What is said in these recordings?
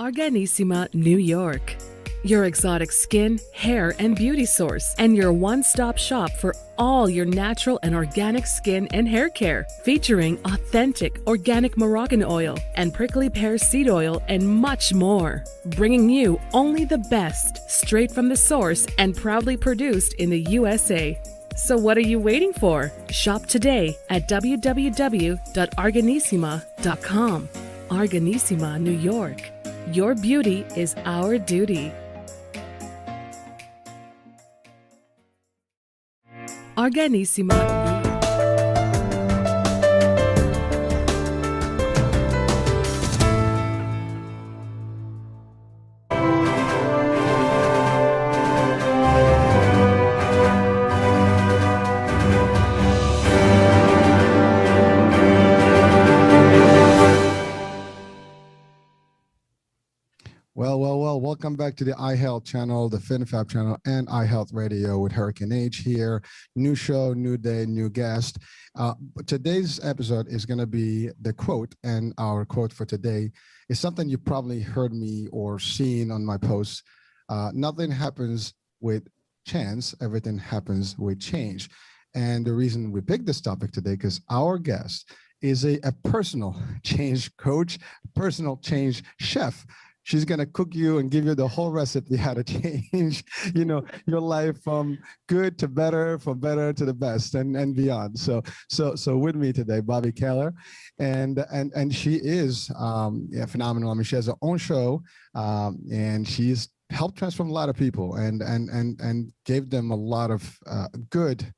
Arganissima, New York. Your exotic skin, hair, and beauty source, and your one-stop shop for all your natural and organic skin and hair care, featuring authentic organic Moroccan oil and prickly pear seed oil and much more. Bringing you only the best, straight from the source and proudly produced in the USA. So what are you waiting for? Shop today at www.arganissima.com. Arganissima, New York. Your beauty is our duty. Arganissima. Well, welcome back to the iHealth channel, the FinFab channel, and iHealth Radio with Hurricane H here. New show, new day, new guest. Today's episode is going to be the quote, and our quote for today is something you probably heard me or seen on my posts. Nothing happens with chance, everything happens with change. And the reason we picked this topic today, because our guest is a personal change coach, personal change chef. She's going to cook you and give you the whole recipe how to change, your life from good to better, from better to the best and beyond. So with me today, Bobbi Kahler, and she is phenomenal. I mean, she has her own show, and she's helped transform a lot of people and gave them a lot of good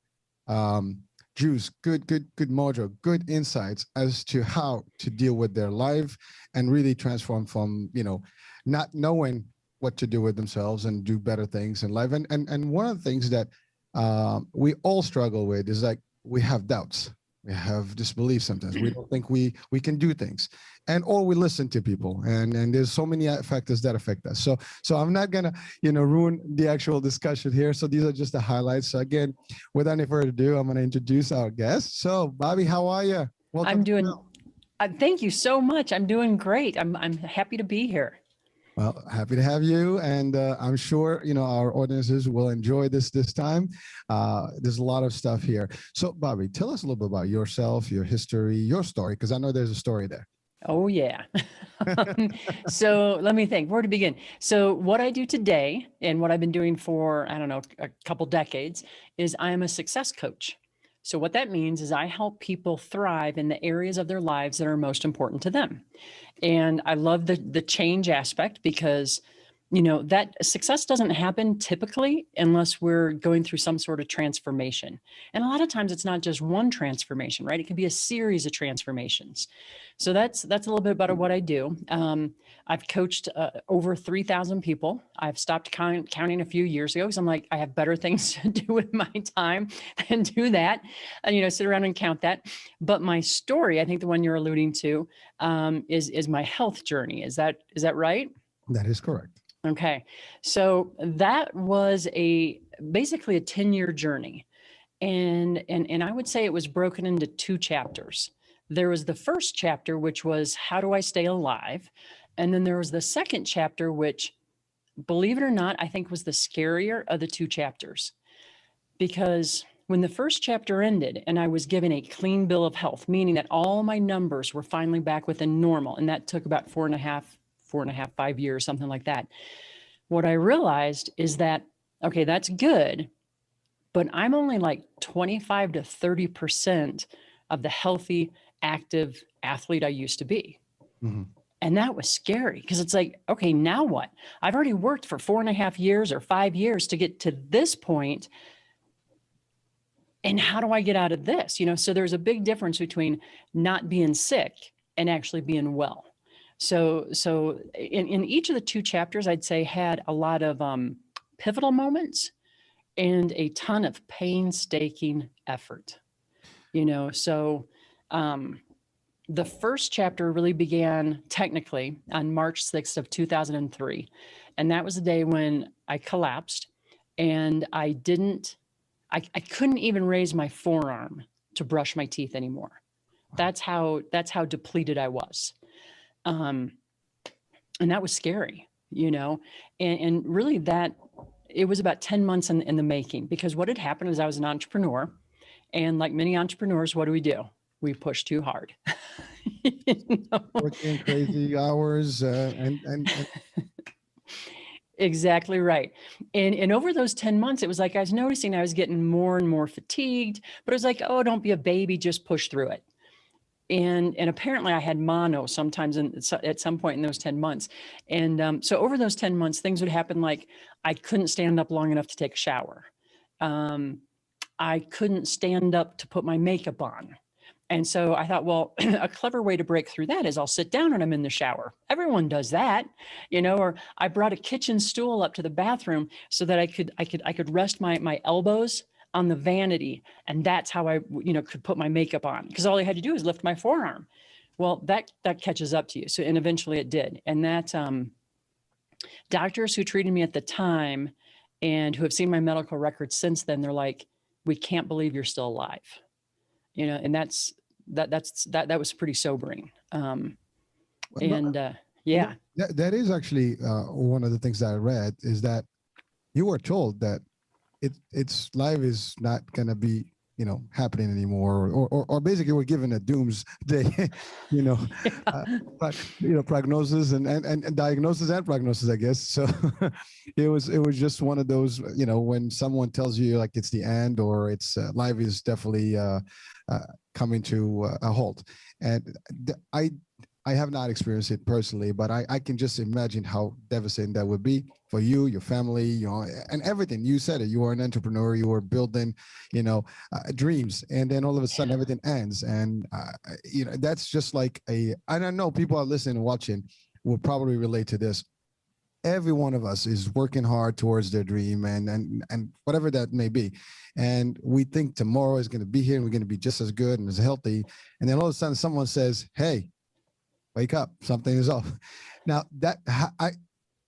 juice, good mojo, good insights as to how to deal with their life and really transform from, not knowing what to do with themselves and do better things in life. And one of the things that we all struggle with is like, we have doubts. We have disbelief sometimes. We don't think we can do things, or we listen to people, and there's so many factors that affect us. So I'm not gonna ruin the actual discussion here. So these are just the highlights. So again, without any further ado, I'm gonna introduce our guest. So Bobbi, how are you? Welcome. I'm doing. Thank you so much. I'm doing great. I'm happy to be here. Well, happy to have you, and I'm sure our audiences will enjoy this time. There's a lot of stuff here. So, Bobbi, tell us a little bit about yourself, your history, your story, because I know there's a story there. Oh yeah. So let me think. Where to begin? So what I do today, and what I've been doing for a couple decades, is I am a success coach. So what that means is I help people thrive in the areas of their lives that are most important to them. And I love the change aspect because, that success doesn't happen typically unless we're going through some sort of transformation. And a lot of times it's not just one transformation, right? It can be a series of transformations. So that's a little bit about what I do. I've coached over 3,000 people. I've stopped counting a few years ago because I'm like, I have better things to do with my time than do that, and sit around and count that. But my story, I think the one you're alluding to, is my health journey. Is that right? That is correct. Okay. So that was basically a 10-year journey. And I would say it was broken into two chapters. There was the first chapter, which was how do I stay alive? And then there was the second chapter, which, believe it or not, I think was the scarier of the two chapters. Because when the first chapter ended and I was given a clean bill of health, meaning that all my numbers were finally back within normal, and that took about 5 years, something like that. What I realized is that, okay, that's good, but I'm only like 25 to 30% of the healthy, active athlete I used to be. Mm-hmm. And that was scary because it's like, okay, now what? I've already worked for 4.5 years or 5 years to get to this point. And how do I get out of this? So there's a big difference between not being sick and actually being well. So in each of the two chapters, I'd say had a lot of pivotal moments and a ton of painstaking effort. The first chapter really began technically on March 6th of 2003. And that was the day when I collapsed and I couldn't even raise my forearm to brush my teeth anymore. That's how depleted I was. And that was scary, and really that it was about 10 months in the making, because what had happened is I was an entrepreneur, and like many entrepreneurs, what do? We push too hard. You know? Working crazy hours and Exactly right. And over those 10 months, it was like I was noticing I was getting more and more fatigued, but it was like, oh, don't be a baby, just push through it. And apparently I had mono sometimes at some point in those 10 months. And so over those 10 months, things would happen like I couldn't stand up long enough to take a shower. I couldn't stand up to put my makeup on. And so I thought, well, a clever way to break through that is I'll sit down when I'm in the shower. Everyone does that, or I brought a kitchen stool up to the bathroom so that I could rest my elbows on the vanity, and that's how I could put my makeup on, because all I had to do is lift my forearm. Well, that catches up to you. So, and eventually it did. And that doctors who treated me at the time and who have seen my medical records since then, they're like, we can't believe you're still alive. And that was pretty sobering. Yeah. That is actually one of the things that I read, is that you were told that it's life is not going to be happening anymore, or basically we're given a doomsday prognosis and diagnosis and prognosis, I guess. So it was just one of those, when someone tells you like it's the end, or it's life is definitely coming to a halt. And I have not experienced it personally, but I can just imagine how devastating that would be for you, your family, and everything. You said it. You were an entrepreneur. You were building, dreams, and then all of a sudden everything ends. And that's just like I don't know. People are listening and watching will probably relate to this. Every one of us is working hard towards their dream, and whatever that may be. And we think tomorrow is going to be here, and we're going to be just as good and as healthy. And then all of a sudden, someone says, "Hey, wake up, something is off." Now that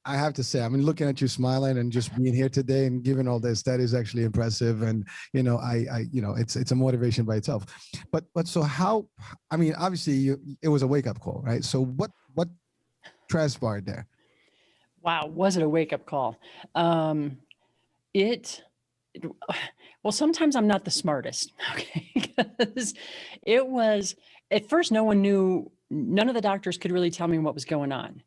I have to say, I mean, looking at you smiling and just being here today and giving all this, that is actually impressive. And, it's a motivation by itself. But so how, I mean, obviously it was a wake up call, right? So what transpired there? Wow. Was it a wake up call? Well, sometimes I'm not the smartest. Okay. Because it was, at first, none of the doctors could really tell me what was going on.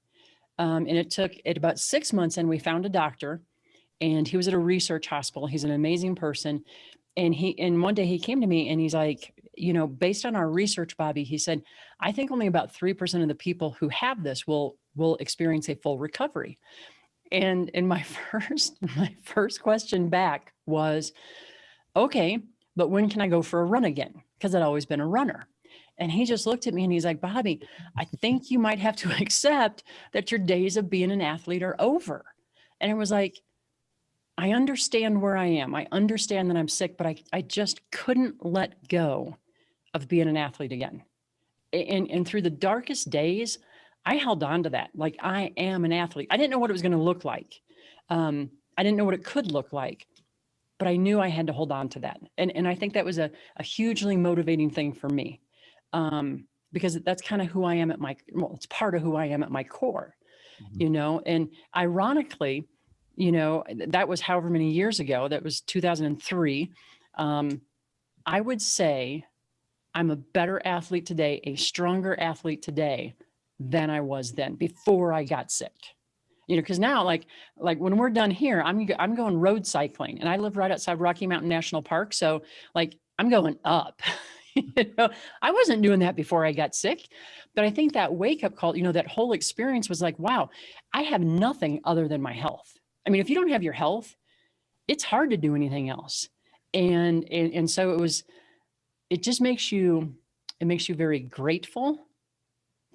And it took about 6 months, and we found a doctor, and he was at a research hospital. He's an amazing person. And one day he came to me and he's like, based on our research, Bobbi, he said, I think only about 3% of the people who have this will experience a full recovery. And my first question back was, okay, but when can I go for a run again? Because I'd always been a runner. And he just looked at me and he's like, Bobbi, I think you might have to accept that your days of being an athlete are over. And it was like, I understand where I am. I understand that I'm sick, but I just couldn't let go of being an athlete again. And through the darkest days, I held on to that. Like, I am an athlete. I didn't know what it was going to look like. I didn't know what it could look like, but I knew I had to hold on to that. And I think that was a hugely motivating thing for me. Because that's kind of who I am it's part of who I am at my core, Mm-hmm. And ironically, that was however many years ago, that was 2003. I would say I'm a better athlete today, a stronger athlete today than I was then, before I got sick. Because now, like when we're done here, I'm going road cycling, and I live right outside Rocky Mountain National Park. So like I'm going up. I wasn't doing that before I got sick, but I think that wake up call, that whole experience was like, wow, I have nothing other than my health. I mean, if you don't have your health, it's hard to do anything else. And so it just makes you very grateful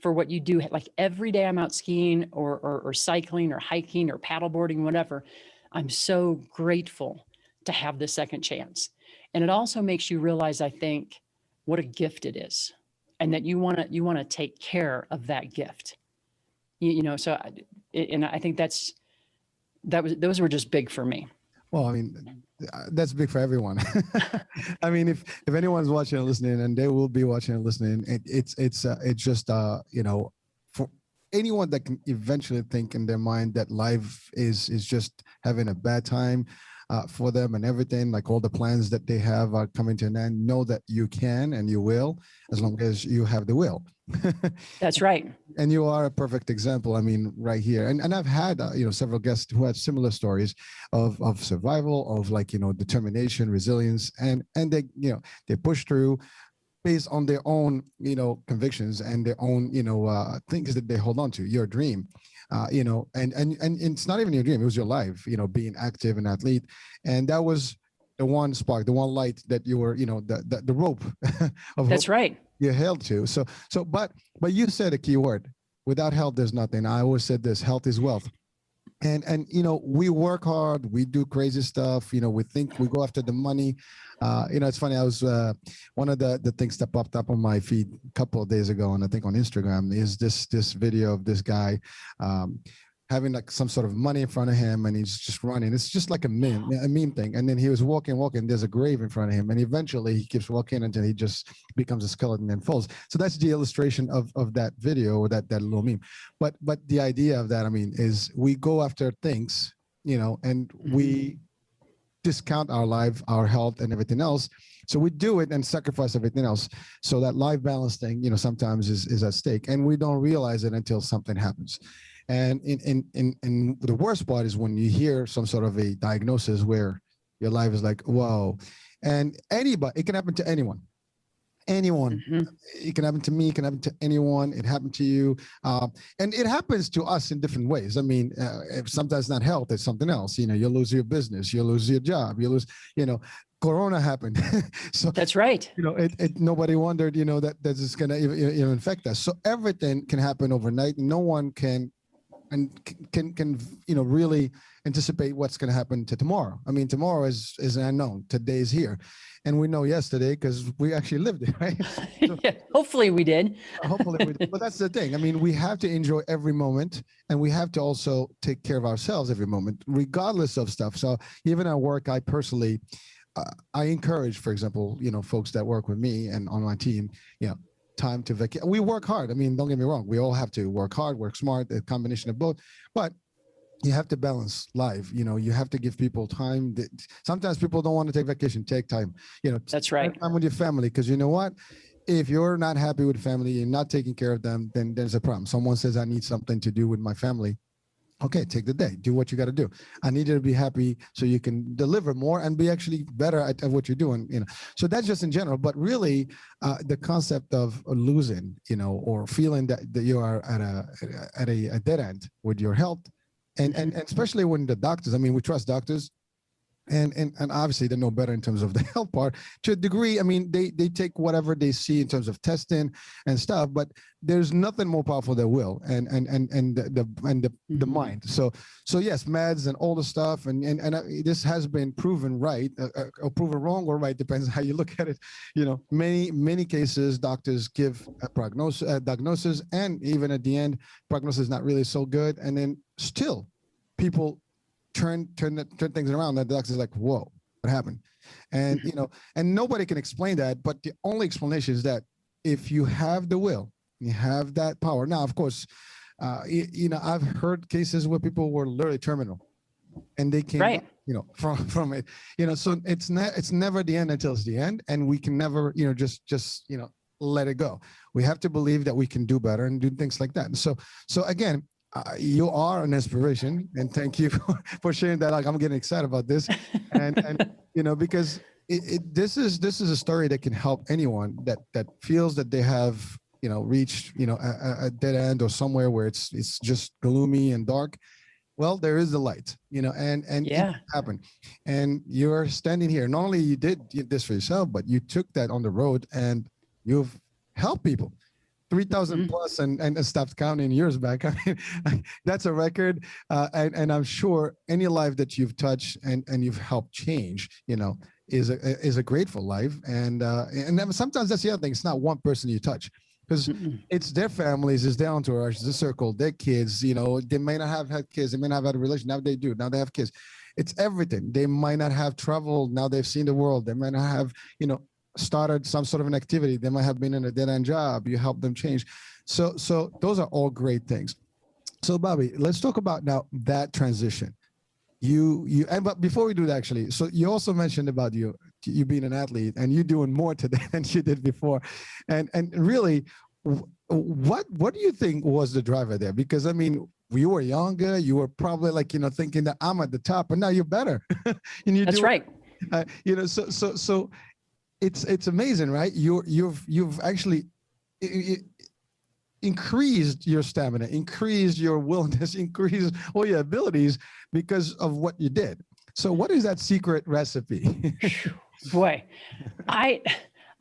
for what you do. Like every day I'm out skiing or cycling or hiking or paddleboarding, whatever, I'm so grateful to have this second chance. And it also makes you realize, I think, what a gift it is, and that you want to take care of that gift. So I think those were just big for me. Well, I mean, that's big for everyone. I mean, if anyone's watching and listening, and they will be watching and listening, it's just for anyone that can eventually think in their mind that life is just having a bad time for them and everything, like all the plans that they have are coming to an end, know that you can and you will, as long as you have the will. That's right. And you are a perfect example. I mean, right here. And I've had, several guests who had similar stories of survival, of like, determination, resilience, and they, they push through based on their own, convictions and their own, things that they hold on to, your dream, and it's not even your dream. It was your life, being active and athlete. And that was the one spark, the one light that you were, the rope of That's hope right. you held to. But you said a key word. Without health, there's nothing. I always said this: health is wealth. And we work hard, we do crazy stuff, we think we go after the money. It's funny, I was one of the things that popped up on my feed a couple of days ago, and I think on Instagram, is this video of this guy having like some sort of money in front of him, and he's just running. It's just like a meme thing. And then he was walking, there's a grave in front of him, and eventually he keeps walking until he just becomes a skeleton and falls. So that's the illustration of that video, or that little meme. But the idea of that, I mean, is we go after things, and we discount our life, our health, and everything else. So we do it and sacrifice everything else. So that life balance thing, sometimes is at stake, and we don't realize it until something happens. And in the worst part is when you hear some sort of a diagnosis where your life is like, whoa. And anybody, it can happen to anyone. It can happen to me, it can happen to anyone. It happened to you. And it happens to us in different ways. I mean, if sometimes not health, it's something else. You lose your business, you lose your job, you lose, Corona happened. So that's right. Nobody wondered, that is going to infect us. So everything can happen overnight. No one can really anticipate what's going to happen to tomorrow. I mean, tomorrow is an unknown. Today's here, and we know yesterday because we actually lived it, right? So, yeah, hopefully we did. Hopefully we did. But that's the thing. I mean, we have to enjoy every moment, and we have to also take care of ourselves every moment, regardless of stuff. So even at work, I personally, I encourage, for example, folks that work with me and on my team, time to vacate. We work hard. I mean, don't get me wrong. We all have to work hard, work smart, a combination of both. But you have to balance life. You have to give people time. Sometimes people don't want to take vacation. Take time. That's right. Time with your family, because you know what? If you're not happy with family, you're not taking care of them, then there's a problem. Someone says, I need something to do with my family. Okay, take the day. Do what you got to do. I need you to be happy so you can deliver more and be actually better at what you're doing. So that's just in general. But really, the concept of losing, or feeling that you are at a dead end with your health, and especially when the doctors. I mean, we trust doctors. And obviously they know better in terms of the health part to a degree. I mean, they take whatever they see in terms of testing and stuff, but there's nothing more powerful than will and the mind. So yes, meds and all the stuff, and this has been proven right, or proven wrong or right, depends on how you look at it. Many cases doctors give a diagnosis, and even at the end, prognosis is not really so good, and then still people turn things around. That the doctor's like, whoa, what happened? And and nobody can explain that, but the only explanation is that if you have the will, you have that power. Now, of course, I've heard cases where people were literally terminal, and they came right. From it, so it's never the end until it's the end, and we can never just let it go. We have to believe that we can do better and do things like that. And so again, you are an inspiration, and thank you for sharing that. Like, I'm getting excited about this, and because this is a story that can help anyone that feels that they have reached a dead end, or somewhere where it's just gloomy and dark. Well, there is the light, and yeah, it can happen. And you're standing here. Not only you did this for yourself, but you took that on the road and you've helped people. 3,000 plus and stopped counting years back. I mean, that's a record. And I'm sure any life that you've touched and you've helped change, is a grateful life. And then sometimes that's the other thing. It's not one person you touch, because it's their families, it's their entourage, it's their circle, their kids. They may not have had kids. They may not have had a relation. Now they do. Now they have kids. It's everything. They might not have traveled. Now they've seen the world. They might not have, started some sort of an activity. They might have been in a dead-end job. You help them change. So those are all great things. So Bobbi, let's talk about now that transition. But before we do that, actually, so you also mentioned about you being an athlete and you doing more today than you did before. And really, what do you think was the driver there? Because I mean, you were younger, you were probably like, thinking that I'm at the top, but now you're better. And That's right. So it's amazing, right? You've actually increased your stamina, increased your willingness, increased all your abilities because of what you did. So what is that secret recipe? Boy, I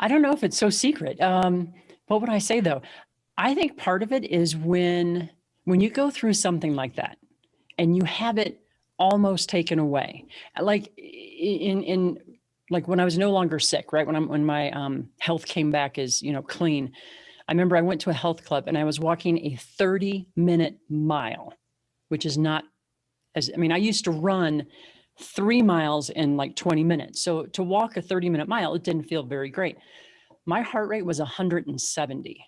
don't know if it's so secret. What would I say though? I think part of it is when you go through something like that and you have it almost taken away, like in like when I was no longer sick, right? When my health came back as, clean. I remember I went to a health club and I was walking a 30-minute mile, which is not I used to run 3 miles in like 20 minutes. So to walk a 30-minute mile, it didn't feel very great. My heart rate was 170.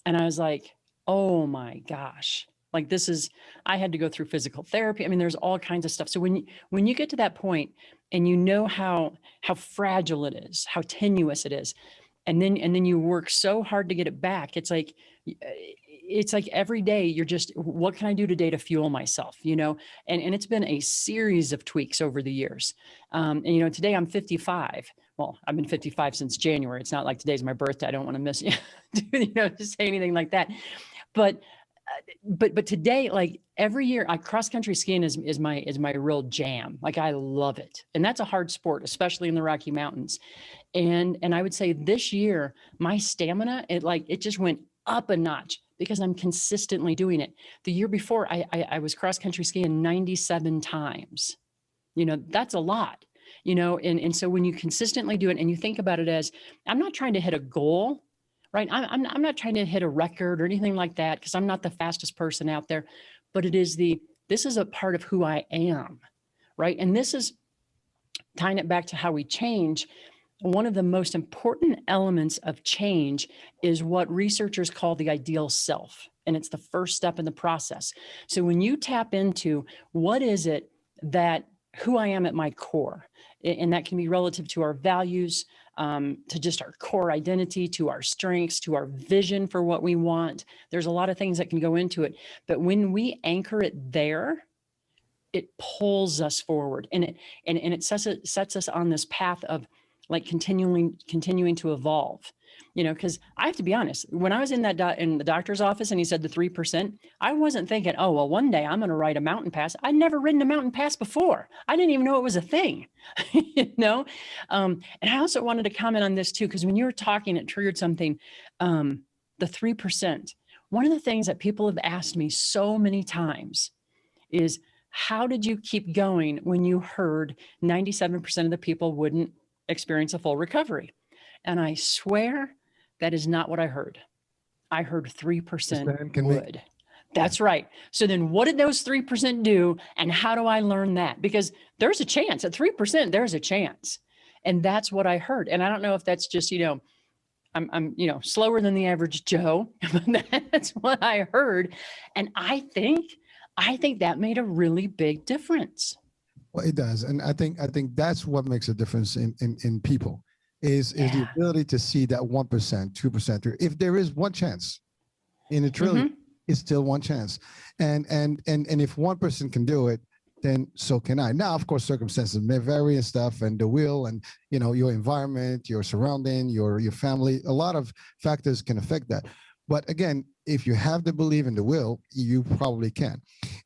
And I was like, oh my gosh, like I had to go through physical therapy. I mean, there's all kinds of stuff. So when you get to that point and you know how fragile it is, how tenuous it is, and then you work so hard to get it back, it's like every day you're just, what can I do today to fuel myself, and it's been a series of tweaks over the years. And today I'm 55. Well, I've been 55 since January. It's not like today's my birthday. I don't want to miss, to say anything like that. But today, like every year, cross country skiing is my real jam. Like I love it, and that's a hard sport, especially in the Rocky Mountains. And I would say this year, my stamina it just went up a notch because I'm consistently doing it. The year before, I was cross country skiing 97 times. That's a lot. And so when you consistently do it and you think about it as, I'm not trying to hit a goal, right? I'm not trying to hit a record or anything like that because I'm not the fastest person out there, but this is a part of who I am, right? And this is tying it back to how we change. One of the most important elements of change is what researchers call the ideal self. And it's the first step in the process. So when you tap into what is it that who I am at my core, and that can be relative to our values, to just our core identity, to our strengths, to our vision for what we want. There's a lot of things that can go into it. But when we anchor it there, it pulls us forward and it sets us on this path of like continuing to evolve, because I have to be honest, when I was in the doctor's office and he said the 3%, I wasn't thinking, oh, well, one day I'm going to ride a mountain pass. I'd never ridden a mountain pass before. I didn't even know it was a thing, And I also wanted to comment on this too, because when you were talking, it triggered something, the 3%. One of the things that people have asked me so many times is, how did you keep going when you heard 97% of the people wouldn't experience a full recovery? And I swear that is not what I heard. I heard 3% would. That's right. So then what did those 3% do? And how do I learn that? Because there's a chance at 3%, there's a chance. And that's what I heard. And I don't know if that's just, I'm slower than the average Joe, but that's what I heard. And I think that made a really big difference. Well, it does. And I think that's what makes a difference in people is the ability to see that 1%, 2%, if there is one chance in a trillion, it's still one chance. And if one person can do it, then so can I. Now, of course, circumstances may vary and stuff, and the will and, your environment, your surrounding, your family, a lot of factors can affect that. But again, if you have the belief and the will, you probably can.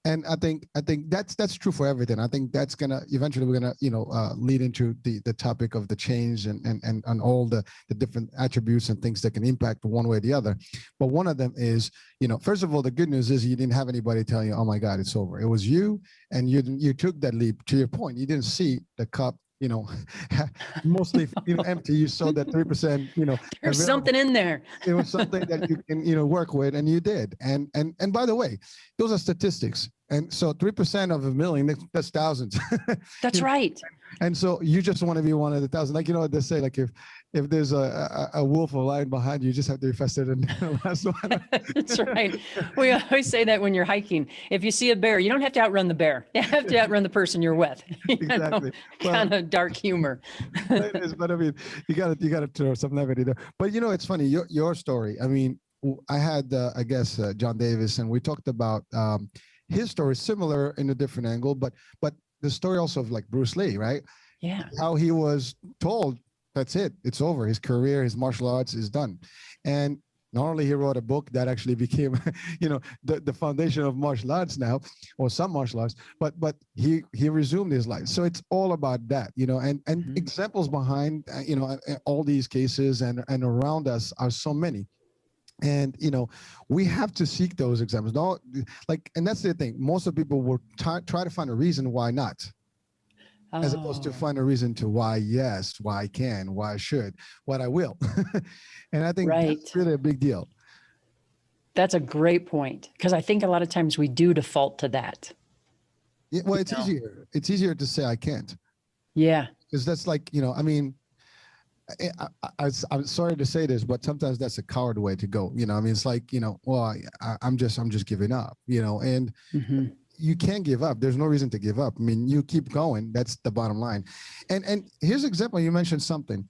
And I think that's true for everything. I think that's gonna eventually we're gonna lead into the topic of the change and all the different attributes and things that can impact one way or the other. But one of them is, first of all, the good news is you didn't have anybody telling you, oh my God, it's over. It was you, and you took that leap. To your point, you didn't see the cup mostly empty. You saw that 3%, there's something in there. It was something that you can work with, and you did. And by the way, those are statistics. And so 3% of a million, that's thousands. That's You know, right. and so you just want to be one of the thousand. Like, you know what they say, like if there's a wolf or lion behind you, you just have to be faster than the last one. That's right. We always say that when you're hiking. If you see a bear, you don't have to outrun the bear. You have to outrun the person you're with. Exactly. Well, Kind of dark humor. it is, but I mean, you gotta throw some levity there. But you know, it's funny, your story. I mean, I had I guess John Davis, and we talked about his story, similar in a different angle, but the story also of like Bruce Lee, right? Yeah. How he was told, that's it, it's over. His career, his martial arts is done. And not only he wrote a book that actually became, you know, the foundation of martial arts now, or some martial arts, but he resumed his life. So it's all about that, you know, and examples behind, you know, all these cases and around us are so many. And you know, we have to seek those examples. No, like, and that's the thing. Most of the people will try to find a reason why not, as opposed to Oh, find a reason to why yes, why I can, why I should, what I will. And I think right. that's really a big deal. That's a great point, because I think a lot of times we do default to that. Yeah, well, it's No. easier. It's easier to say I can't, Yeah. because that's like, you know, I mean, I'm sorry to say this, but sometimes that's a coward way to go. You know, I mean, it's like, you know, well, I'm just giving up, you know, and hmm you can't give up. There's no reason to give up. I mean, you keep going. That's the bottom line. And here's an example. You mentioned something.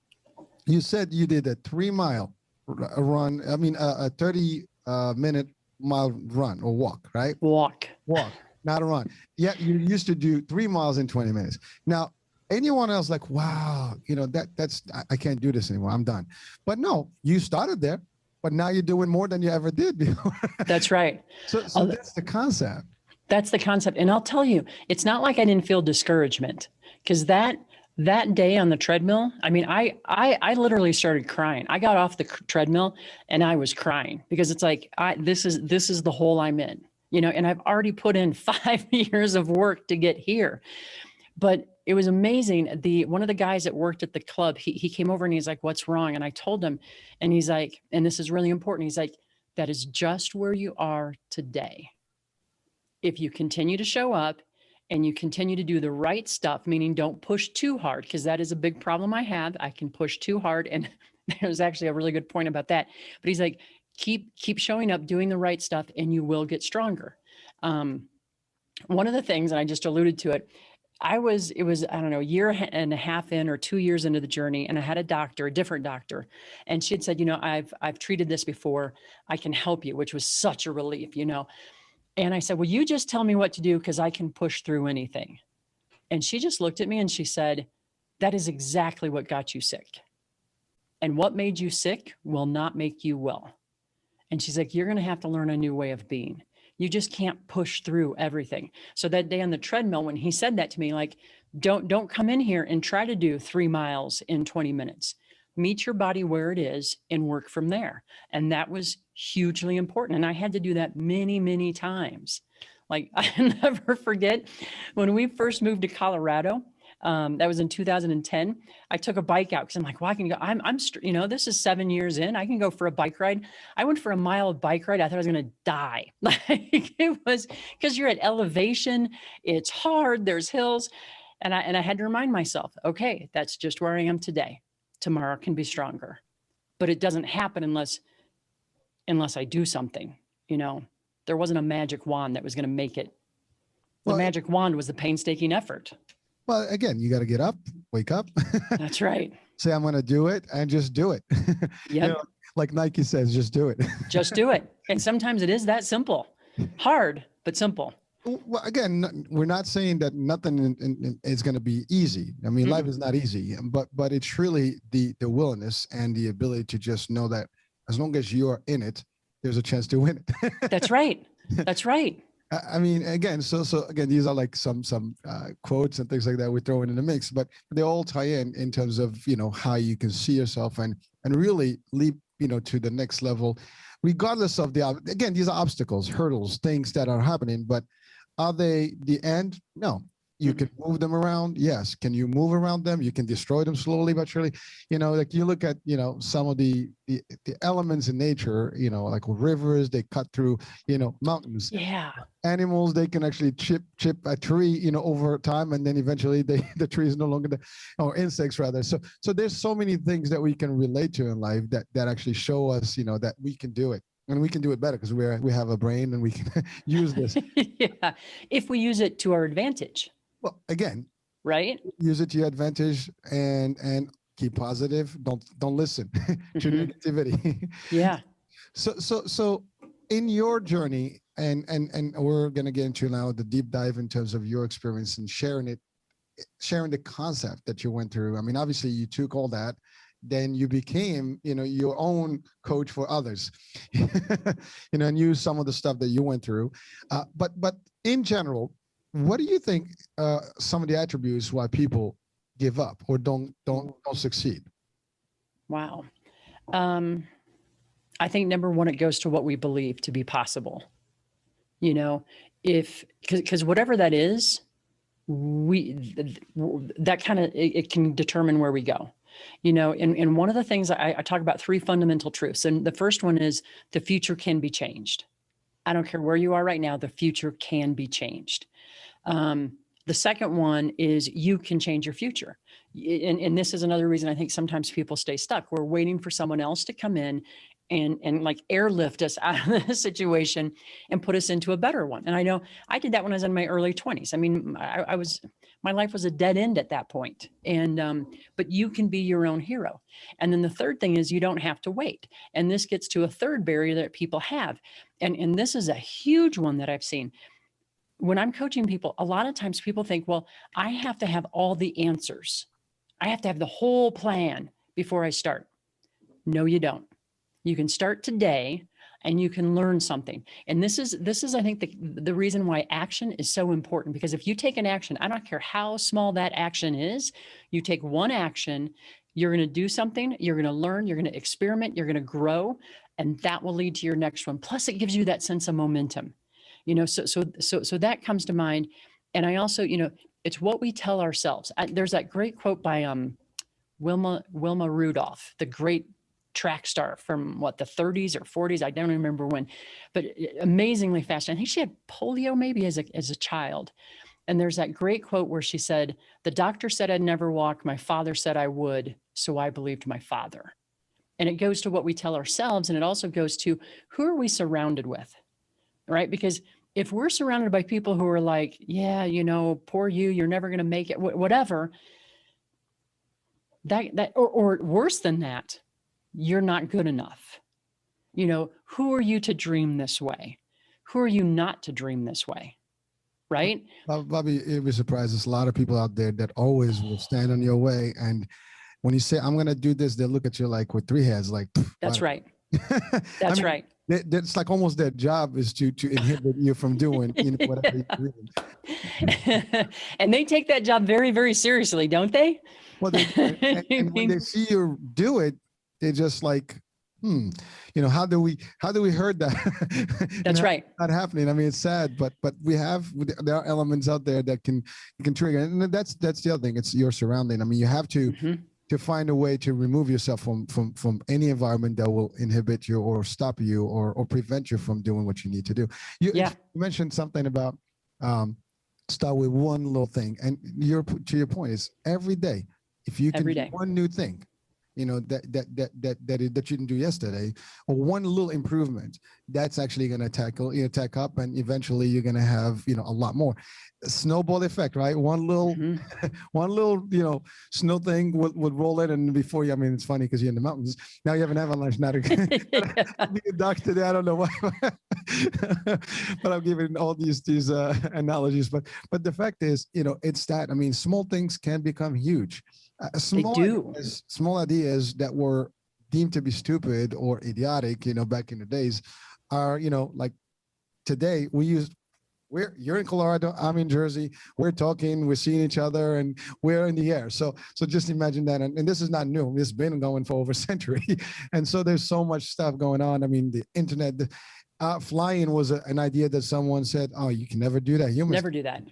You said you did a 3-mile run. I mean, a 30 minute mile run or walk, right? Walk. Walk, not a run. Yet you used to do 3 miles in 20 minutes. Now, anyone else like, wow, you know, that's I can't do this anymore. I'm done. But no, you started there, but now you're doing more than you ever did before. That's right. So that's the concept. That's the concept. And I'll tell you, it's not like I didn't feel discouragement, because that day on the treadmill, I mean, I literally started crying. I got off the treadmill and I was crying, because it's like, this is the hole I'm in, you know, and I've already put in 5 years of work to get here. But it was amazing. One of the guys that worked at the club, he came over and he's like, "What's wrong?" And I told him, and he's like, and this is really important. He's like, "That is just where you are today. If you continue to show up and you continue to do the right stuff, meaning don't push too hard, because that is a big problem I have. I can push too hard." And there's actually a really good point about that. But he's like, keep showing up, doing the right stuff, and you will get stronger. One of the things, and I just alluded to it, I was, I don't know, a year and a half in or 2 years into the journey, and I had a different doctor, and she had said, you know, I've treated this before. I can help you, which was such a relief, you know. And I said, well, you just tell me what to do, because I can push through anything. And she just looked at me and she said, that is exactly what got you sick. And what made you sick will not make you well. And she's like, you're going to have to learn a new way of being. You just can't push through everything. So that day on the treadmill, when he said that to me, like, don't come in here and try to do 3 miles in 20 minutes. Meet your body where it is and work from there. And that was hugely important. And I had to do that many, many times. Like, I never forget when we first moved to Colorado. That was in 2010. I took a bike out because I'm like, well, I can go. You know, this is 7 years in. I can go for a bike ride. I went for a mile of bike ride. I thought I was going to die. Like, it was, because you're at elevation. It's hard. There's hills, and I had to remind myself, okay, that's just where I am today. Tomorrow can be stronger, but it doesn't happen unless I do something. You know, there wasn't a magic wand that was going to make it. The magic wand was the painstaking effort. Well, again, you got to get up, wake up. That's right. Say, I'm going to do it, and just do it. Yep. You know, like Nike says, just do it. Just do it. And sometimes it is that simple. Hard, but simple. Well, again, we're not saying that nothing is going to be easy. I mean, life is not easy, but it's really the willingness and the ability to just know that as long as you are in it, there's a chance to win it. That's right. That's right. I mean, again, so again, these are like some quotes and things like that we're throwing in the mix, but they all tie in terms of, you know, how you can see yourself and really leap, you know, to the next level, regardless of again, these are obstacles, hurdles, things that are happening, but are they the end? No. You can move them around. Yes. Can you move around them? You can destroy them slowly but surely. Like you look at, some of the elements in nature, like rivers, they cut through, mountains. Yeah. Animals, they can actually chip a tree, over time, and then eventually the tree is no longer there, or insects rather. So there's so many things that we can relate to in life that actually show us, that we can do it. And we can do it better because we have a brain and we can use this. Yeah. If we use it to our advantage. Well, again, right? Use it to your advantage and keep positive. Don't listen to negativity. Yeah. So in your journey, and we're gonna get into now the deep dive in terms of your experience and sharing the concept that you went through. I mean, obviously you took all that, then you became, your own coach for others, and use some of the stuff that you went through. But in general, what do you think some of the attributes why people give up or don't succeed? Wow. I think number one, it goes to what we believe to be possible. Because whatever that is, that kind of, it can determine where we go. And one of the things I talk about 3 fundamental truths. And the first one is the future can be changed. I don't care where you are right now, the future can be changed. The second one is you can change your future. And this is another reason I think sometimes people stay stuck. We're waiting for someone else to come in and like airlift us out of this situation and put us into a better one. And I know I did that when I was in my early 20s. I mean, my life was a dead end at that point. And, but you can be your own hero. And then the third thing is you don't have to wait. And this gets to a third barrier that people have. And this is a huge one that I've seen. When I'm coaching people, a lot of times people think, well, I have to have all the answers. I have to have the whole plan before I start. No, you don't. You can start today and you can learn something. And this is, I think, the reason why action is so important, because if you take an action, I don't care how small that action is, you take one action, you're going to do something, you're going to learn, you're going to experiment, you're going to grow, and that will lead to your next one. Plus it gives you that sense of momentum. So that comes to mind. And I also, it's what we tell ourselves. There's that great quote by Wilma Rudolph, the great track star from the 30s or 40s. I don't remember when, but amazingly fast. I think she had polio maybe as a child. And there's that great quote where she said, "The doctor said I'd never walk. My father said I would. So I believed my father." And it goes to what we tell ourselves. And it also goes to who are we surrounded with, right? Because if we're surrounded by people who are like, yeah, poor you're never going to make it, whatever, or worse than that, you're not good enough. Who are you to dream this way? Who are you not to dream this way? Right? Bobbi, you'd be surprised. There's a lot of people out there that always will stand on your way. And when you say, I'm going to do this, they look at you like with 3 heads, like, that's right. That's right. It's like almost their job is to inhibit you from doing whatever you're doing. And they take that job very, very seriously, don't they? Well, and when they see you do it, they're just like, how do we hurt that? That's right. Not happening. I mean, it's sad, but there are elements out there that can trigger, and that's the other thing. It's your surrounding. I mean, you have to find a way to remove yourself from any environment that will inhibit you or stop you or prevent you from doing what you need to do. You mentioned something about start with one little thing, and to your point is every day. If you can do one new thing, that you didn't do yesterday, or one little improvement, that's actually going to tack up, and eventually you're going to have a lot more. Snowball effect, right? One little snow thing would roll in, and before you, I mean, it's funny because you're in the mountains now, you have an avalanche. Not a be a doctor today, I don't know why, but I'm giving all these analogies. But the fact is, it's that, I mean, small things can become huge. Small ideas that were deemed to be stupid or idiotic, back in the days, are, like today you're in Colorado, I'm in Jersey, we're talking, we're seeing each other, and we're in the air. So just imagine that. And this is not new. It's been going for over a century. And so there's so much stuff going on. I mean, the internet, Flying was an idea that someone said, "Oh, you can never do that. Humans Never do that.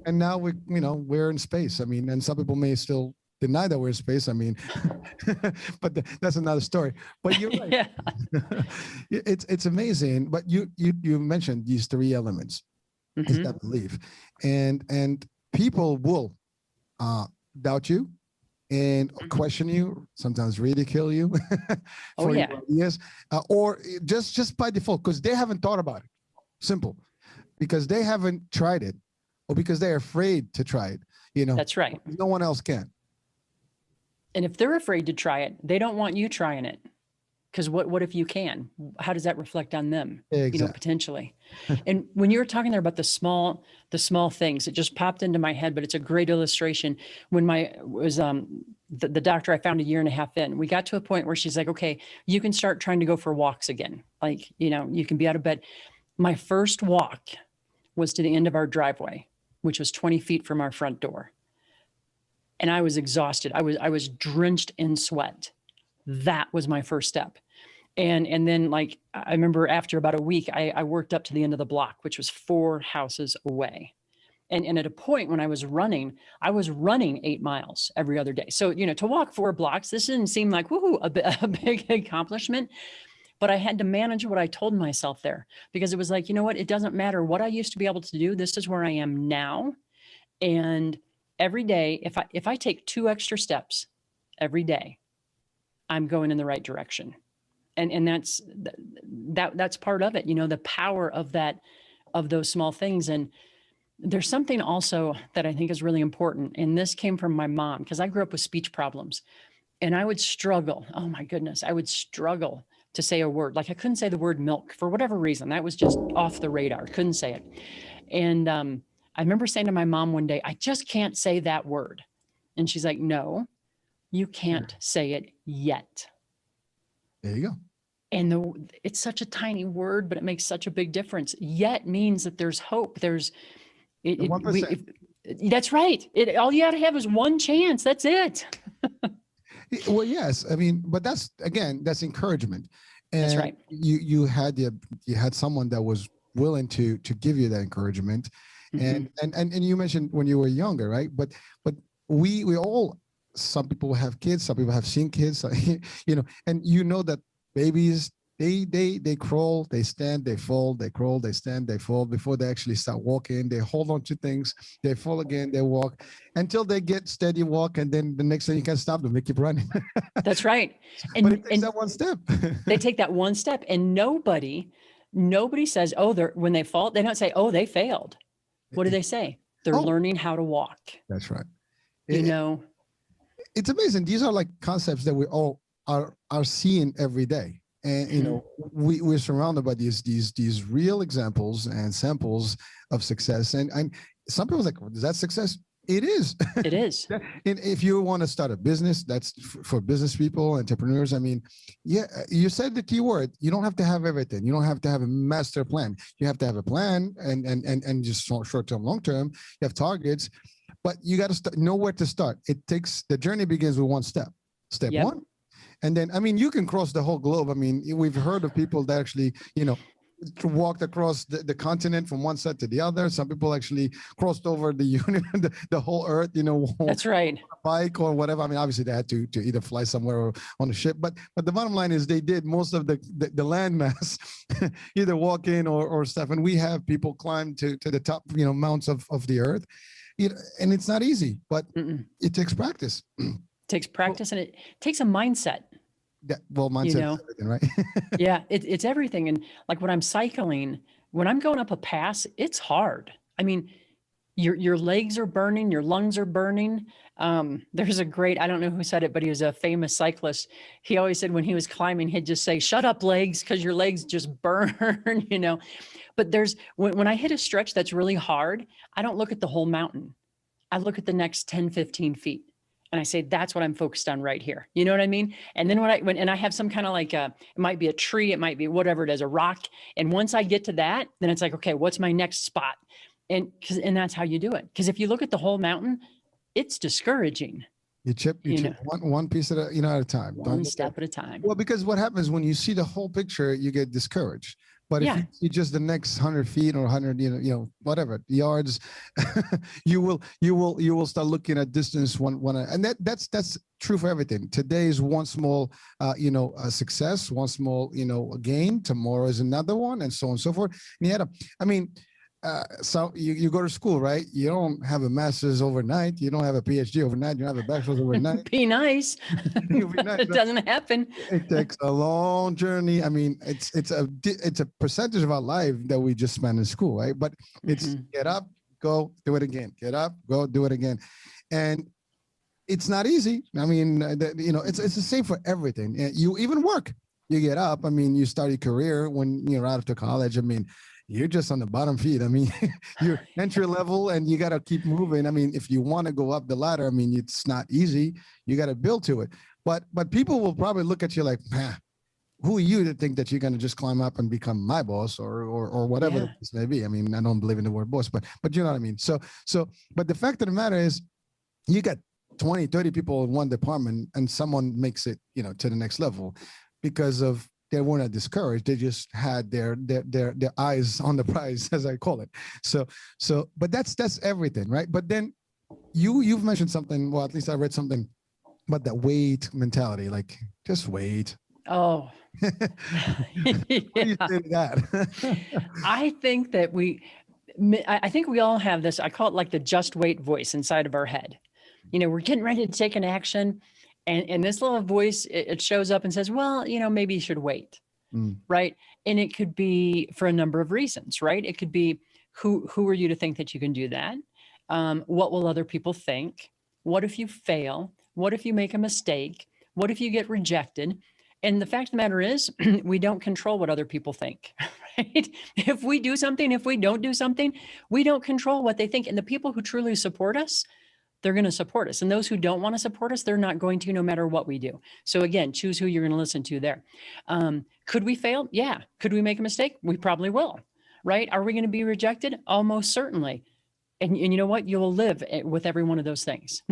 And now we're in space. I mean, and some people may still deny that we're in space. I mean, but that's another story. But you're right. Yeah. It's amazing. But you mentioned these three elements. Is that belief, and people will doubt you and question you, sometimes ridicule you for your ideas, or just by default because they haven't thought about it. Simple, because they haven't tried it, or because they're afraid to try it. That's right. No one else can. And if they're afraid to try it, they don't want you trying it. Because what if you can? How does that reflect on them? Exactly. Potentially. And when you were talking there about the small things, it just popped into my head, but it's a great illustration. When the doctor I found a year and a half in, we got to a point where she's like, okay, you can start trying to go for walks again. Like, you can be out of bed. My first walk was to the end of our driveway, which was 20 feet from our front door. And I was exhausted. I was drenched in sweat. That was my first step. And then, like, I remember after about a week, I worked up to the end of the block, which was 4 houses away. And at a point when I was running 8 miles every other day. So, to walk 4 blocks, this didn't seem like, woohoo, a big accomplishment. But I had to manage what I told myself there, because it was like, you know what? It doesn't matter what I used to be able to do. This is where I am now. And every day, if I take 2 extra steps every day, I'm going in the right direction. And that's part of it, the power of those small things. And there's something also that I think is really important. And this came from my mom, because I grew up with speech problems, and I would struggle. Oh my goodness. I would struggle to say a word. Like, I couldn't say the word milk for whatever reason. That was just off the radar. Couldn't say it. And I remember saying to my mom one day, I just can't say that word. And she's like, no, you can't say it yet. There you go. And it's such a tiny word, but it makes such a big difference. Yet means that there's hope. There's 1%. That's right. All you got to have is one chance. That's it. Well, yes. I mean, but that's encouragement. And that's right. You had someone that was willing to give you that encouragement. And you mentioned when you were younger, right? But we all, some people have kids, some people have seen kids, and that babies, they crawl, they stand, they fall, they crawl, they stand, they fall before they actually start walking. They hold on to things, they fall again, they walk until they get steady walk, and then the next thing you can stop them, they keep running. That's right. But it takes that one step. They take that one step, and nobody says, when they fall, they don't say, oh, they failed. What do they say? They're learning how to walk. That's right. It's amazing. These are like concepts that we all are seeing every day. And, we're surrounded by these real examples and samples of success. And some people are like, is that success? It is. It is. And if you want to start a business, that's for business people, entrepreneurs. I mean, yeah, you said the key word. You don't have to have everything. You don't have to have a master plan. You have to have a plan and just short term, long term. You have targets, but you got to know where to start. The journey begins with one step. Step one. And then, I mean, you can cross the whole globe. I mean, we've heard of people that actually, walked across the continent from one side to the other. Some people actually crossed over the whole earth, that's right. On a bike or whatever. I mean, obviously they had to either fly somewhere or on a ship, but the bottom line is they did most of the land mass, either walking or stuff. And we have people climb to the top, mounts of the earth, and it's not easy, but it takes practice. It takes practice, and it takes a mindset. Yeah, well, mindset is everything, right? Yeah, it's everything. And like when I'm cycling, when I'm going up a pass, it's hard. I mean, your legs are burning, your lungs are burning. There's a great, I don't know who said it, but he was a famous cyclist. He always said when he was climbing, he'd just say, shut up, legs, because your legs just burn, But when I hit a stretch that's really hard, I don't look at the whole mountain. I look at the next 10, 15 feet. And I say, that's what I'm focused on right here. You know what I mean? And then when I have some kind of like it might be a tree, it might be whatever it is, a rock. And once I get to that, then it's like, okay, what's my next spot? And that's how you do it. Because if you look at the whole mountain, it's discouraging. You chip one piece at a time. One step at a time. Well, because what happens when you see the whole picture, you get discouraged. But if Yeah. you see just the next 100 feet or 100, whatever yards, you will start looking at distance one, and that's true for everything. Today is one small, success, one small, gain. Tomorrow is another one, and so on and so forth. And I mean, so you go to school, right? You don't have a master's overnight. You don't have a PhD overnight. You don't have a bachelor's overnight. Be nice. Be nice. It doesn't happen. It takes a long journey. I mean, it's a percentage of our life that we just spend in school, right? But it's get up, go, do it again. Get up, go, do it again, and it's not easy. I mean, it's the same for everything. You even work. You get up. I mean, you start your career when you're out of college. I mean, you're just on the bottom feet. I mean, you're entry level and you got to keep moving. I mean, if you want to go up the ladder, I mean, it's not easy. You got to build to it. But people will probably look at you like, who are you to think that you're going to just climb up and become my boss or whatever the case may be? I mean, I don't believe in the word boss, but you know what I mean? So, but the fact of the matter is you got 20, 30 people in one department and someone makes it, to the next level because of they weren't discouraged. They just had their eyes on the prize, as I call it. So, but that's everything, right? But then you've mentioned something. Well, at least I read something about that wait mentality. Like, just wait. Oh, What do you say to that? I think that I think we all have this. I call it like the just wait voice inside of our head. We're getting ready to take an action. And this little voice, it shows up and says, well, maybe you should wait, right? And it could be for a number of reasons, right? It could be, who are you to think that you can do that? What will other people think? What if you fail? What if you make a mistake? What if you get rejected? And the fact of the matter is, we don't control what other people think, right? If we do something, if we don't do something, we don't control what they think. And the people who truly support us, they're going to support us. And those who don't want to support us, they're not going to, no matter what we do. So again, choose who you're going to listen to there. Could we fail? Yeah. Could we make a mistake? We probably will, right? Are we going to be rejected? Almost certainly. And you know what? You'll live with every one of those things.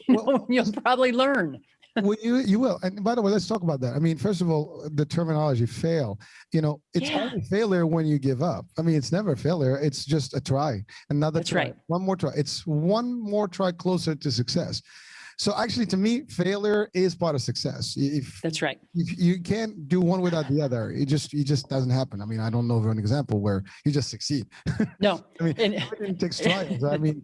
You'll probably learn. Well, you will. And by the way, let's talk about that. I mean, first of all, the terminology fail, it's only failure when you give up. I mean, it's never failure. It's just a try, another That's try, right. one more try. It's one more try closer to success. So actually, to me, failure is part of success. That's right. If you can't do one without the other, it just doesn't happen. I mean, I don't know of an example where you just succeed. No. I mean, everything takes trials. I mean,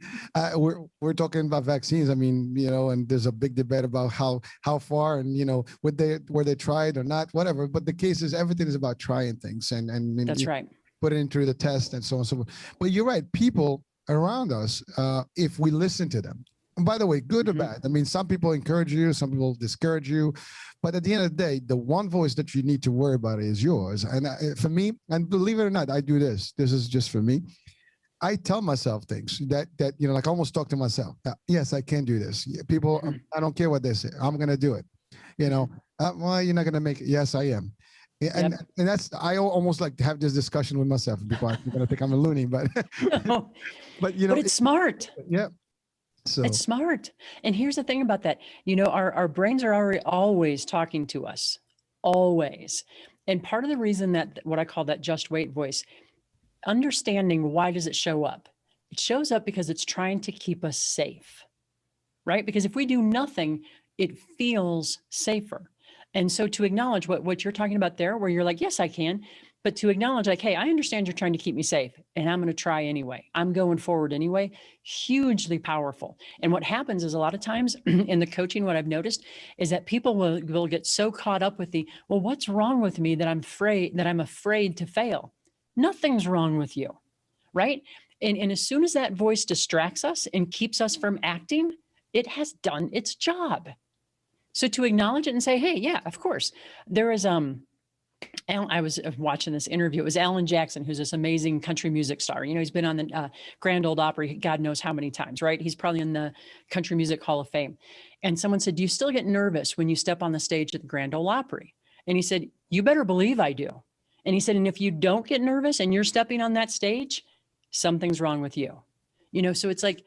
we're talking about vaccines. I mean, and there's a big debate about how far and were they tried or not, whatever. But the case is everything is about trying things and That's right. put it into the test and so on and so forth. But you're right. People around us, if we listen to them. And by the way, good or bad, I mean, some people encourage you, some people discourage you, but at the end of the day, the one voice that you need to worry about is yours. And for me, and believe it or not, I do this. This is just for me. I tell myself things that like I almost talk to myself. Yes, I can do this. People, I don't care what they say. I'm going to do it. Well, you're not going to make it. Yes, I am. And that's, I almost like to have this discussion with myself. People are going to think I'm a loony, but, No. but it's smart. Yeah. So It's smart. And here's the thing about that. Our brains are always talking to us, always. And part of the reason that what I call that just wait voice, understanding why does it show up? It shows up because it's trying to keep us safe, right? Because if we do nothing, it feels safer. And so to acknowledge what you're talking about there, where you're like, yes, I can. But to acknowledge like, hey, I understand you're trying to keep me safe and I'm going to try anyway. I'm going forward anyway. Hugely powerful. And what happens is a lot of times in the coaching, what I've noticed is that people will get so caught up with well, what's wrong with me that I'm afraid to fail? Nothing's wrong with you, right? And as soon as that voice distracts us and keeps us from acting, it has done its job. So to acknowledge it and say, hey, yeah, of course. There is, I was watching this interview. It was Alan Jackson, who's this amazing country music star. He's been on the Grand Ole Opry, God knows how many times, right? He's probably in the Country Music Hall of Fame. And someone said, do you still get nervous when you step on the stage at the Grand Ole Opry? And he said, you better believe I do. And he said, and if you don't get nervous and you're stepping on that stage, something's wrong with you. So it's like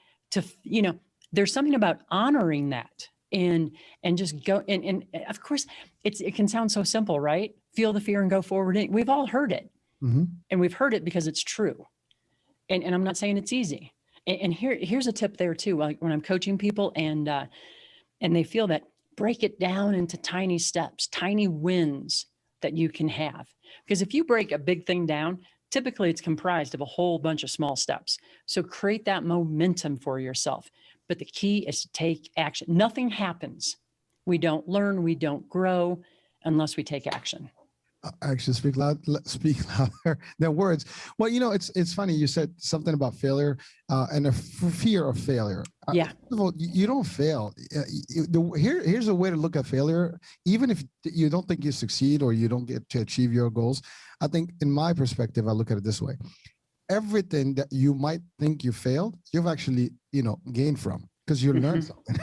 there's something about honoring that and just go. And of course, it can sound so simple, right? Feel the fear and go forward. We've all heard it. And we've heard it because it's true. And I'm not saying it's easy. And here's a tip there too. Like when I'm coaching people and they feel that, break it down into tiny steps, tiny wins that you can have. Because if you break a big thing down, typically it's comprised of a whole bunch of small steps. So create that momentum for yourself. But the key is to take action. Nothing happens. We don't learn, we don't grow unless we take action. Actually, speak louder than words. Well, it's funny. You said something about failure and a fear of failure. Yeah. First of all, you don't fail. Here's a way to look at failure. Even if you don't think you succeed or you don't get to achieve your goals, I think in my perspective, I look at it this way. Everything that you might think you failed, you've actually, gained from, because you learned something.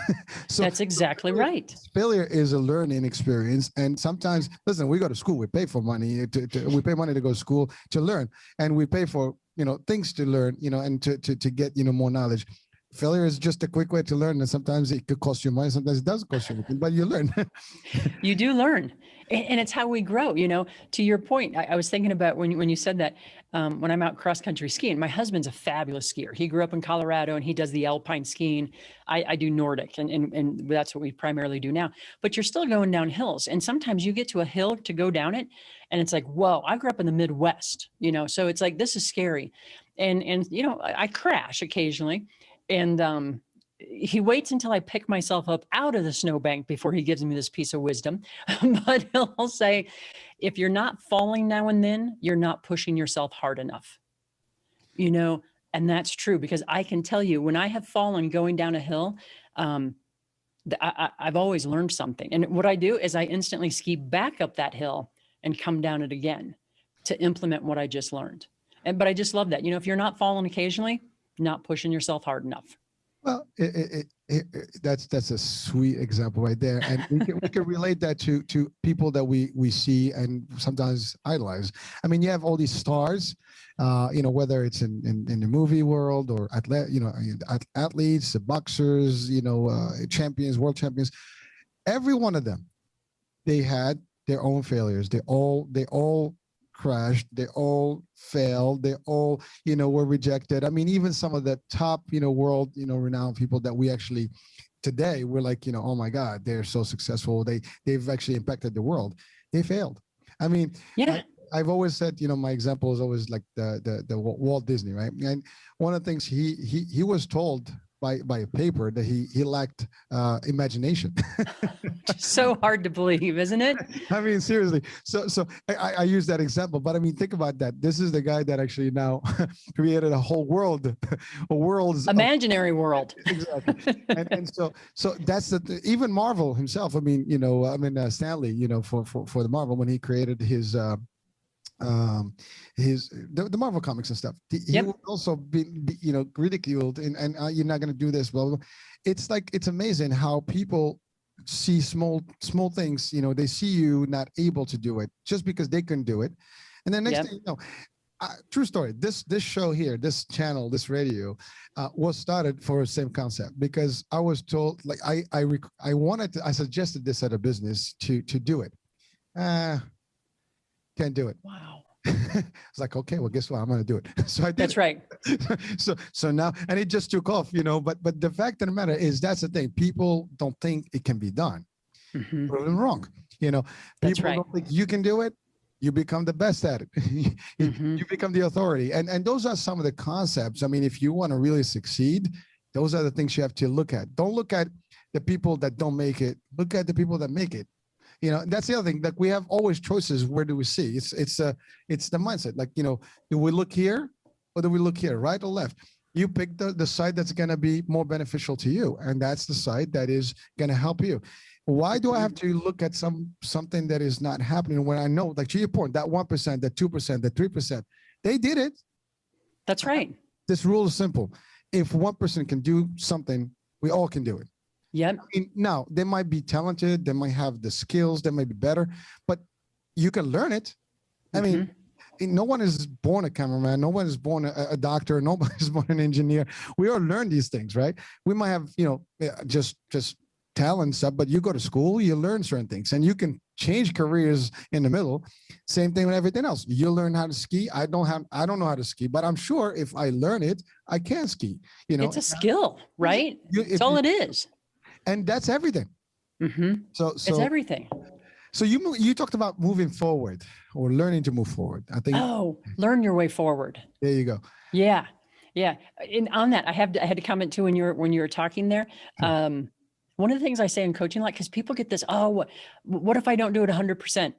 So that's exactly right. Failure is a learning experience. And sometimes, listen, we go to school, we pay for money, we pay money to go to school to learn. And we pay for, things to learn, and to get, more knowledge. Failure is just a quick way to learn. And sometimes it could cost you money. Sometimes it doesn't cost you anything, but you learn. You do learn. And it's how we grow. To your point, I was thinking about when you said that, when I'm out cross country skiing, my husband's a fabulous skier. He grew up in Colorado and he does the alpine skiing. I do Nordic and that's what we primarily do now, but you're still going down hills. And sometimes you get to a hill to go down it. And it's like, whoa, I grew up in the Midwest, so it's like, this is scary. And I crash occasionally. And he waits until I pick myself up out of the snowbank before he gives me this piece of wisdom. But he'll say, if you're not falling now and then, you're not pushing yourself hard enough. And that's true, because I can tell you when I have fallen going down a hill, I've always learned something. And what I do is I instantly ski back up that hill and come down it again to implement what I just learned. But I just love that. If you're not falling occasionally, not pushing yourself hard enough. Well, that's a sweet example right there, and we can relate that to people that we see and sometimes idolize. I mean, you have all these stars, whether it's in the movie world or athletes, the boxers, champions, world champions. Every one of them, they had their own failures. They all crashed, they all failed, they all were rejected. I mean, even some of the top world renowned people that we actually today we're like, oh my God, they're so successful, they've actually impacted the world. They failed. I mean, yeah. I've always said, my example is always like the Walt Disney, right? And one of the things he was told by a paper that he lacked imagination. So hard to believe, isn't it? I mean, seriously. So I use that example, but I mean, think about that. This is the guy that actually now created a whole world, a world's imaginary world. Exactly. And so that's even Marvel himself. I mean, Stanley, for the Marvel, when he created his the Marvel comics and stuff, he would also be ridiculed and you're not going to do this, blah, blah, blah. It's like, it's amazing how people see small things, they see you not able to do it just because they couldn't do it. And then next thing you know, true story, this show here, this channel, this radio was started for the same concept, because I was told, like, I suggested this at a business to do it. Can't do it. Wow. It's like, okay, well, guess what? I'm going to do it. So I did. That's right. So now, and it just took off, but the fact of the matter is, that's the thing. People don't think it can be done. Mm-hmm. Proven wrong. People don't think you can do it. You become the best at it. You become the authority. And those are some of the concepts. I mean, if you want to really succeed, those are the things you have to look at. Don't look at the people that don't make it. Look at the people that make it. That's the other thing. Like, we have always choices. Where do we see? It's the mindset. Like, do we look here or do we look here, right or left? You pick the side that's going to be more beneficial to you, and that's the side that is going to help you. Why do I have to look at something that is not happening when I know, like, to your point, that 1%, that 2%, that 3%, they did it. That's right. This rule is simple. If one person can do something, we all can do it. Yep. I mean, now, they might be talented, they might have the skills, they might be better, but you can learn it. I mean, no one is born a cameraman, no one is born a doctor, nobody is born an engineer. We all learn these things, right? We might have, just talent stuff, but you go to school, you learn certain things, and you can change careers in the middle. Same thing with everything else. You learn how to ski. I don't know how to ski, but I'm sure if I learn it, I can ski. It's a skill, right? That's all it is. And that's everything. So it's everything. So you talked about moving forward or learning to move forward. I think. Oh, learn your way forward. There you go. Yeah. And on that, I had to comment too when you were talking there. One of the things I say in coaching, like, because people get this, what if I don't do it 100%?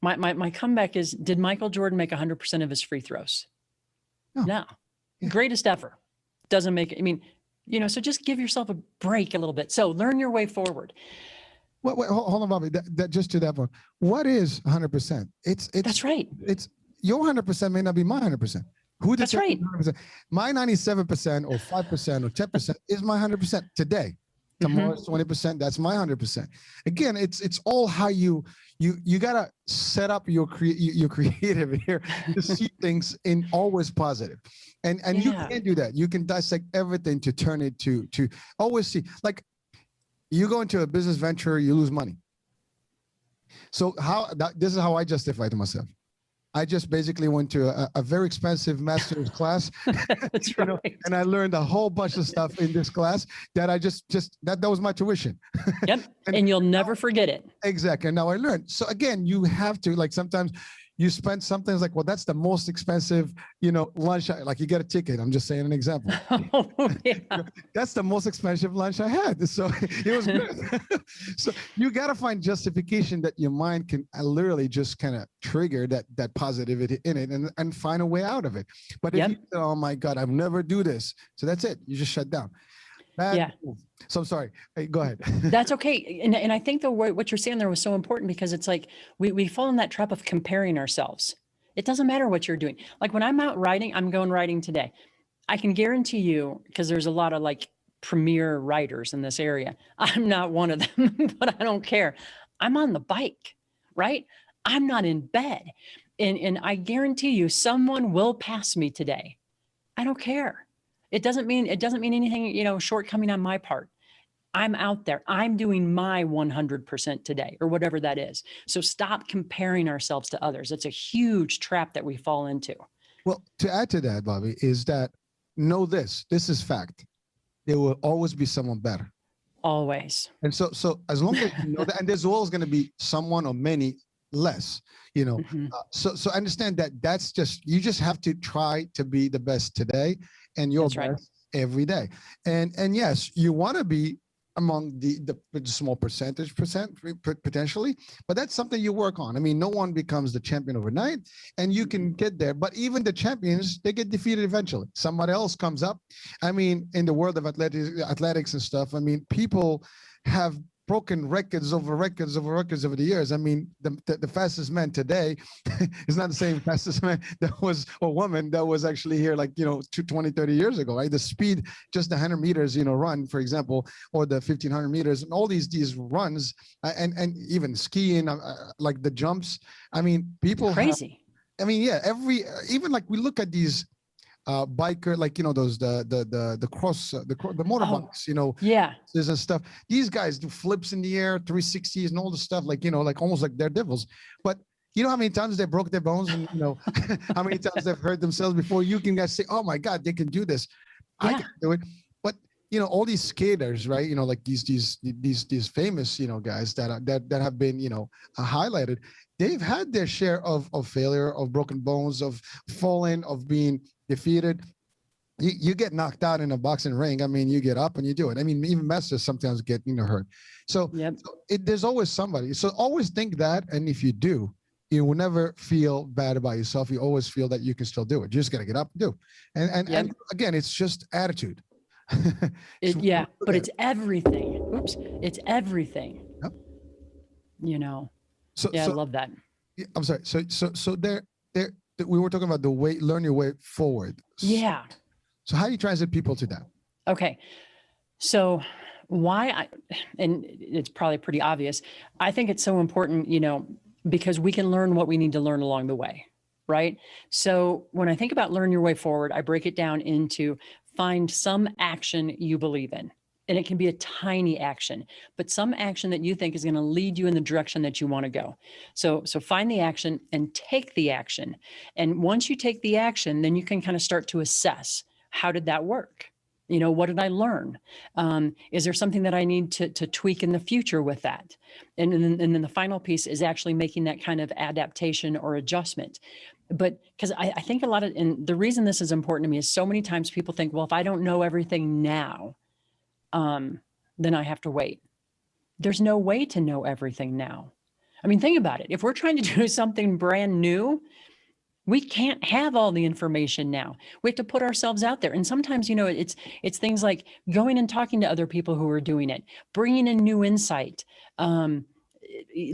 My comeback is, did Michael Jordan make 100% of his free throws? No. Yeah. Greatest ever. Doesn't make it. I mean, so just give yourself a break a little bit. So learn your way forward. Wait, hold on, Bobbi. That just to that one. What is 100%? It's that's right. It's your 100% may not be my 100%. That's right. 100%? My 97% or 5% or 10% is my 100% today. Tomorrow's 20%. That's my 100%. Again, it's all how you gotta set up your creative here to see things in always positive, and you can do that. You can dissect everything to turn it to always see. Like, you go into a business venture, you lose money. So this is how I justify to myself. I just basically went to a very expensive master's class. That's right. And I learned a whole bunch of stuff in this class that I just that was my tuition. Yep. and you'll never forget it. Exactly. And now I learned. So again, you have to, like, sometimes you spend something, it's like, well, that's the most expensive, lunch. Like, you get a ticket. I'm just saying an example. Oh, yeah. That's the most expensive lunch I had. So it was good. So you got to find justification that your mind can literally just kind of trigger that positivity in it and find a way out of it. But if you say, oh my God, I've never do this. So that's it. You just shut down. Bad move. So I'm sorry. Hey, go ahead. That's okay. And I think what you're saying there was so important, because it's like we fall in that trap of comparing ourselves. It doesn't matter what you're doing. Like, when I'm out riding, I'm going riding today. I can guarantee you, because there's a lot of like premier riders in this area. I'm not one of them, but I don't care. I'm on the bike, right? I'm not in bed. And I guarantee you someone will pass me today. I don't care. It doesn't mean anything, shortcoming on my part. I'm out there. I'm doing my 100% today, or whatever that is. So stop comparing ourselves to others. It's a huge trap that we fall into. Well, to add to that, Bobbi, is that know this is fact. There will always be someone better. Always. And so as long as you know that, and there's always going to be someone or many less, so understand that that's just, you just have to try to be the best today and your best every day. And yes, you want to be among the small percentage potentially, but that's something you work on. I mean, no one becomes the champion overnight, and you can get there, but even the champions, they get defeated eventually. Somebody else comes up. I mean, in the world of athletics and stuff, I mean, people have broken records over the years. I mean, the fastest man today is not the same fastest man that was, or woman that was actually here, like, 20, 30 years ago, right? The speed, just the 100 meters, run, for example, or the 1500 meters, and all these runs, and even skiing, like the jumps. I mean, people crazy. Even like we look at these biker, like, those the motorbikes, and stuff. These guys do flips in the air, 360s and all the stuff, like, like almost like they're devils. But you know how many times they broke their bones, and how many times they've hurt themselves before you can guys say, oh my God, they can do this. I can do it. But all these skaters, right? Like these famous, guys that have been, highlighted. They've had their share of failure, of broken bones, of falling, of being defeated. You get knocked out in a boxing ring. I mean, you get up and you do it. I mean, even masters sometimes get hurt. So, there's always somebody. So always think that, and if you do, you will never feel bad about yourself. You always feel that you can still do it. You just got to get up and do. And again, it's just attitude. But it's everything. It's everything. Yep. So I love that. I'm sorry. So there we were talking about the way, learn your way forward. Yeah. So how do you transit people to that? Okay. So and it's probably pretty obvious. I think it's so important, because we can learn what we need to learn along the way, right? So when I think about learn your way forward, I break it down into find some action you believe in. And it can be a tiny action, but some action that you think is going to lead you in the direction that you want to go. So find the action and take the action. And once you take the action, then you can kind of start to assess, how did that work? What did I learn? Is there something that I need to tweak in the future with that? And then the final piece is actually making that kind of adaptation or adjustment. But because I think and the reason this is important to me is so many times people think, well, if I don't know everything now, then I have to wait. There's no way to know everything now. I mean, think about it. If we're trying to do something brand new, we can't have all the information now. We have to put ourselves out there. And sometimes, it's things like going and talking to other people who are doing it, bringing in new insight,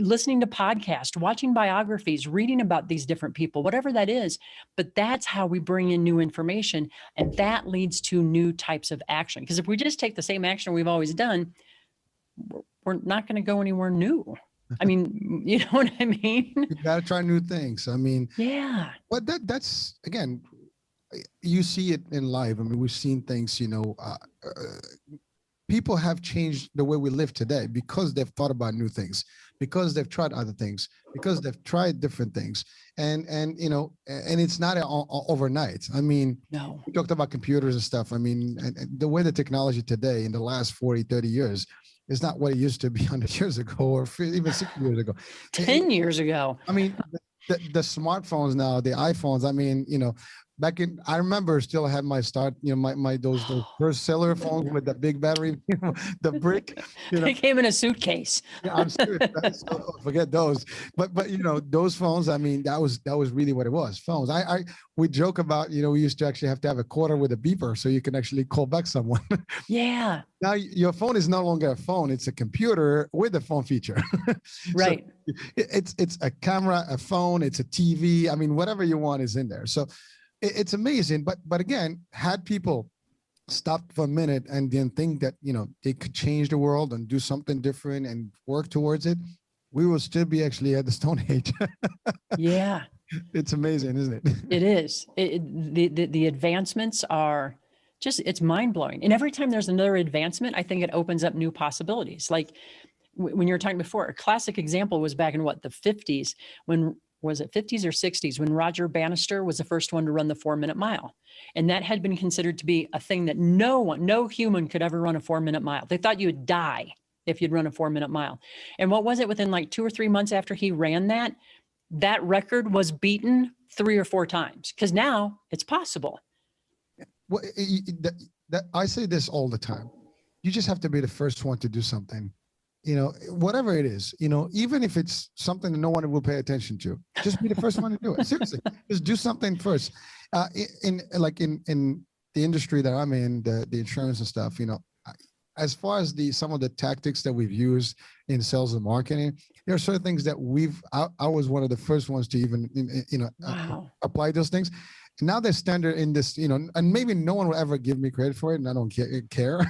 listening to podcasts, watching biographies, reading about these different people, whatever that is. But that's how we bring in new information. And that leads to new types of action. Because if we just take the same action we've always done, we're not going to go anywhere new. I mean, you know what I mean? You got to try new things. I mean, yeah. But that's, again, you see it in life. I mean, we've seen things, people have changed the way we live today because they've thought about new things, because they've tried other things, because they've tried different things. And it's not overnight. I mean, no. We talked about computers and stuff. I mean, and the way the technology today in the last 40, 30 years is not what it used to be 100 years ago or even 60 years ago. 10 years ago. I mean, the smartphones now, the iPhones, I mean, I remember still had my start, those first cellular phones with the big battery, the brick. They came in a suitcase. Yeah, I'm serious. Forget those. But those phones, I mean, that was really what it was. Phones. We joke about, we used to actually have to have a quarter with a beeper so you can actually call back someone. Yeah. Now your phone is no longer a phone; it's a computer with a phone feature. Right. So it's a camera, a phone, it's a TV. I mean, whatever you want is in there. So it's amazing. But again, had people stopped for a minute and then think that they could change the world and do something different and work towards it, we will still be actually at the Stone Age. Yeah. It's amazing, isn't it? It is. The advancements are just, it's mind blowing. And every time there's another advancement, I think it opens up new possibilities. Like when you were talking before, a classic example was back in the 50s, when was it 50s or 60s, when Roger Bannister was the first one to run the 4-minute mile. And that had been considered to be a thing that no human could ever run a 4-minute mile. They thought you would die if you'd run a 4-minute mile. And what was it, within like 2 or 3 months after he ran that record was beaten 3 or 4 times, because now it's possible. Well, I say this all the time. You just have to be the first one to do something, whatever it is, even if it's something that no one will pay attention to, just be the first one to do it. Seriously, just do something first. In the industry that I'm in, the insurance and stuff, as far as some of the tactics that we've used in sales and marketing, there are certain things that I was one of the first ones to even, Wow. apply those things. Now they're standard in this, and maybe no one will ever give me credit for it, and I don't care.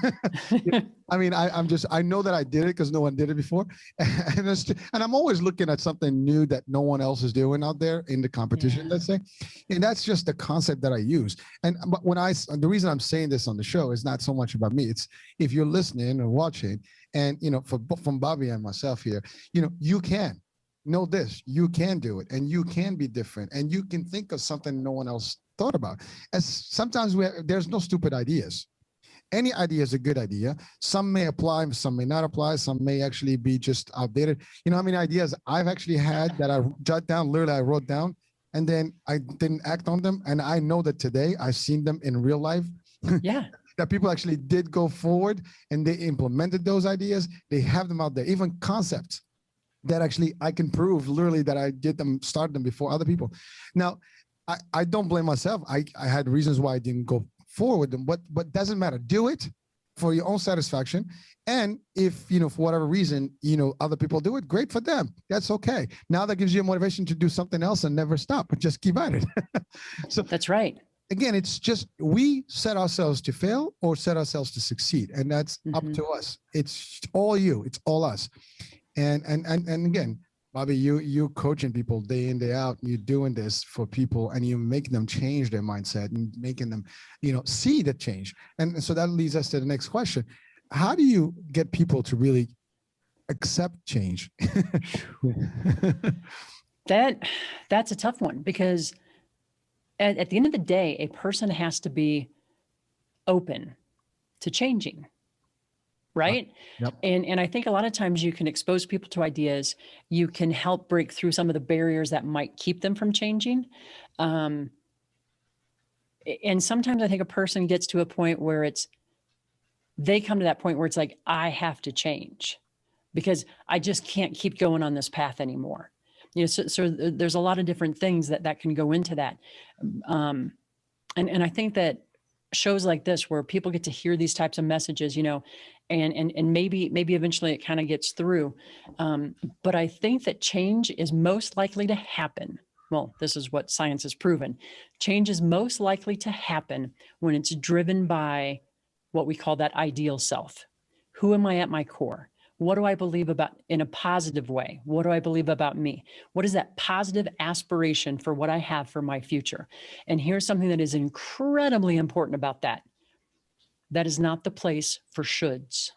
I mean, I know that I did it because no one did it before, and I'm always looking at something new that no one else is doing out there in the competition, let's say, and that's just the concept that I use. But the reason I'm saying this on the show is not so much about me. It's if you're listening or watching, and from Bobbi and myself here, you can. Know this, you can do it, and you can be different, and you can think of something no one else thought about. As sometimes there's no stupid ideas. Any idea is a good idea. Some may apply, some may not apply, some may actually be just outdated. How many ideas I've actually had that I jot down, literally I wrote down, and then I didn't act on them, and I know that today I've seen them in real life. Yeah. That people actually did go forward and they implemented those ideas. They have them out there, even concepts that actually I can prove literally that I started them before other people. Now, I don't blame myself. I had reasons why I didn't go forward with them, but doesn't matter. Do it for your own satisfaction. And if, for whatever reason, other people do it, great for them. That's okay. Now that gives you a motivation to do something else and never stop, but just keep at it. So that's right. Again, it's just, we set ourselves to fail or set ourselves to succeed. And that's up to us. It's all you, it's all us. And again, Bobbi, you coaching people day in, day out, and you're doing this for people, and you make them change their mindset and making them, see the change. And so that leads us to the next question. how do you get people to really accept change? That's a tough one, because at the end of the day, a person has to be open to changing, right? Yep. And I think a lot of times you can expose people to ideas. You can help break through some of the barriers that might keep them from changing. And sometimes I think a person gets to a point where they come to that point where it's like, I have to change because I just can't keep going on this path anymore. So there's a lot of different things that can go into that. And I think that shows like this, where people get to hear these types of messages, and maybe eventually it kind of gets through. But I think that change is most likely to happen. Well, this is what science has proven. Change is most likely to happen when it's driven by what we call that ideal self. Who am I at my core? What do I believe about in a positive way? What do I believe about me? What is that positive aspiration for what I have for my future? And here's something that is incredibly important about that. That is not the place for shoulds,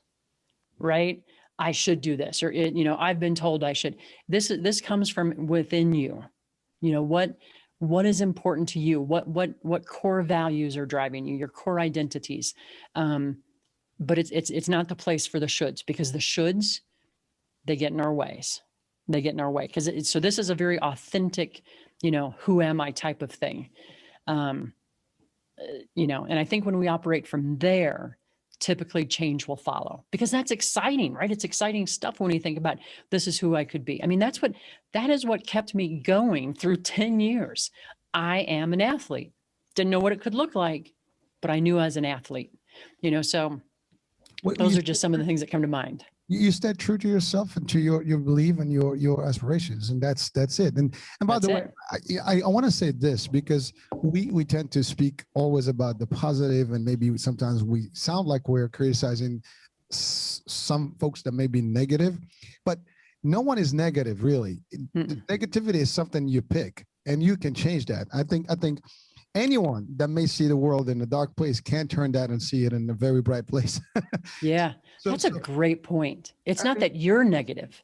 right? I should do this, or I've been told I should. This comes from within you. What is important to you? What core values are driving you? Your core identities. But it's not the place for the shoulds, because the shoulds, they get in our ways. They get in our way. So this is a very authentic, who am I type of thing. And I think when we operate from there, typically change will follow, because that's exciting, right? It's exciting stuff when you think about, this is who I could be. I mean, that is what kept me going through 10 years. I am an athlete. Didn't know what it could look like, but I knew I was an athlete, so those are just some of the things that come to mind. You stayed true to yourself and to your belief and your aspirations, and that's it. And by the way, I want to say this, because we tend to speak always about the positive, and maybe sometimes we sound like we're criticizing some folks that may be negative, but no one is negative, really. Negativity is something you pick, and you can change that. I think anyone that may see the world in a dark place can turn that and see it in a very bright place. Yeah, that's a great point. It's not that you're negative.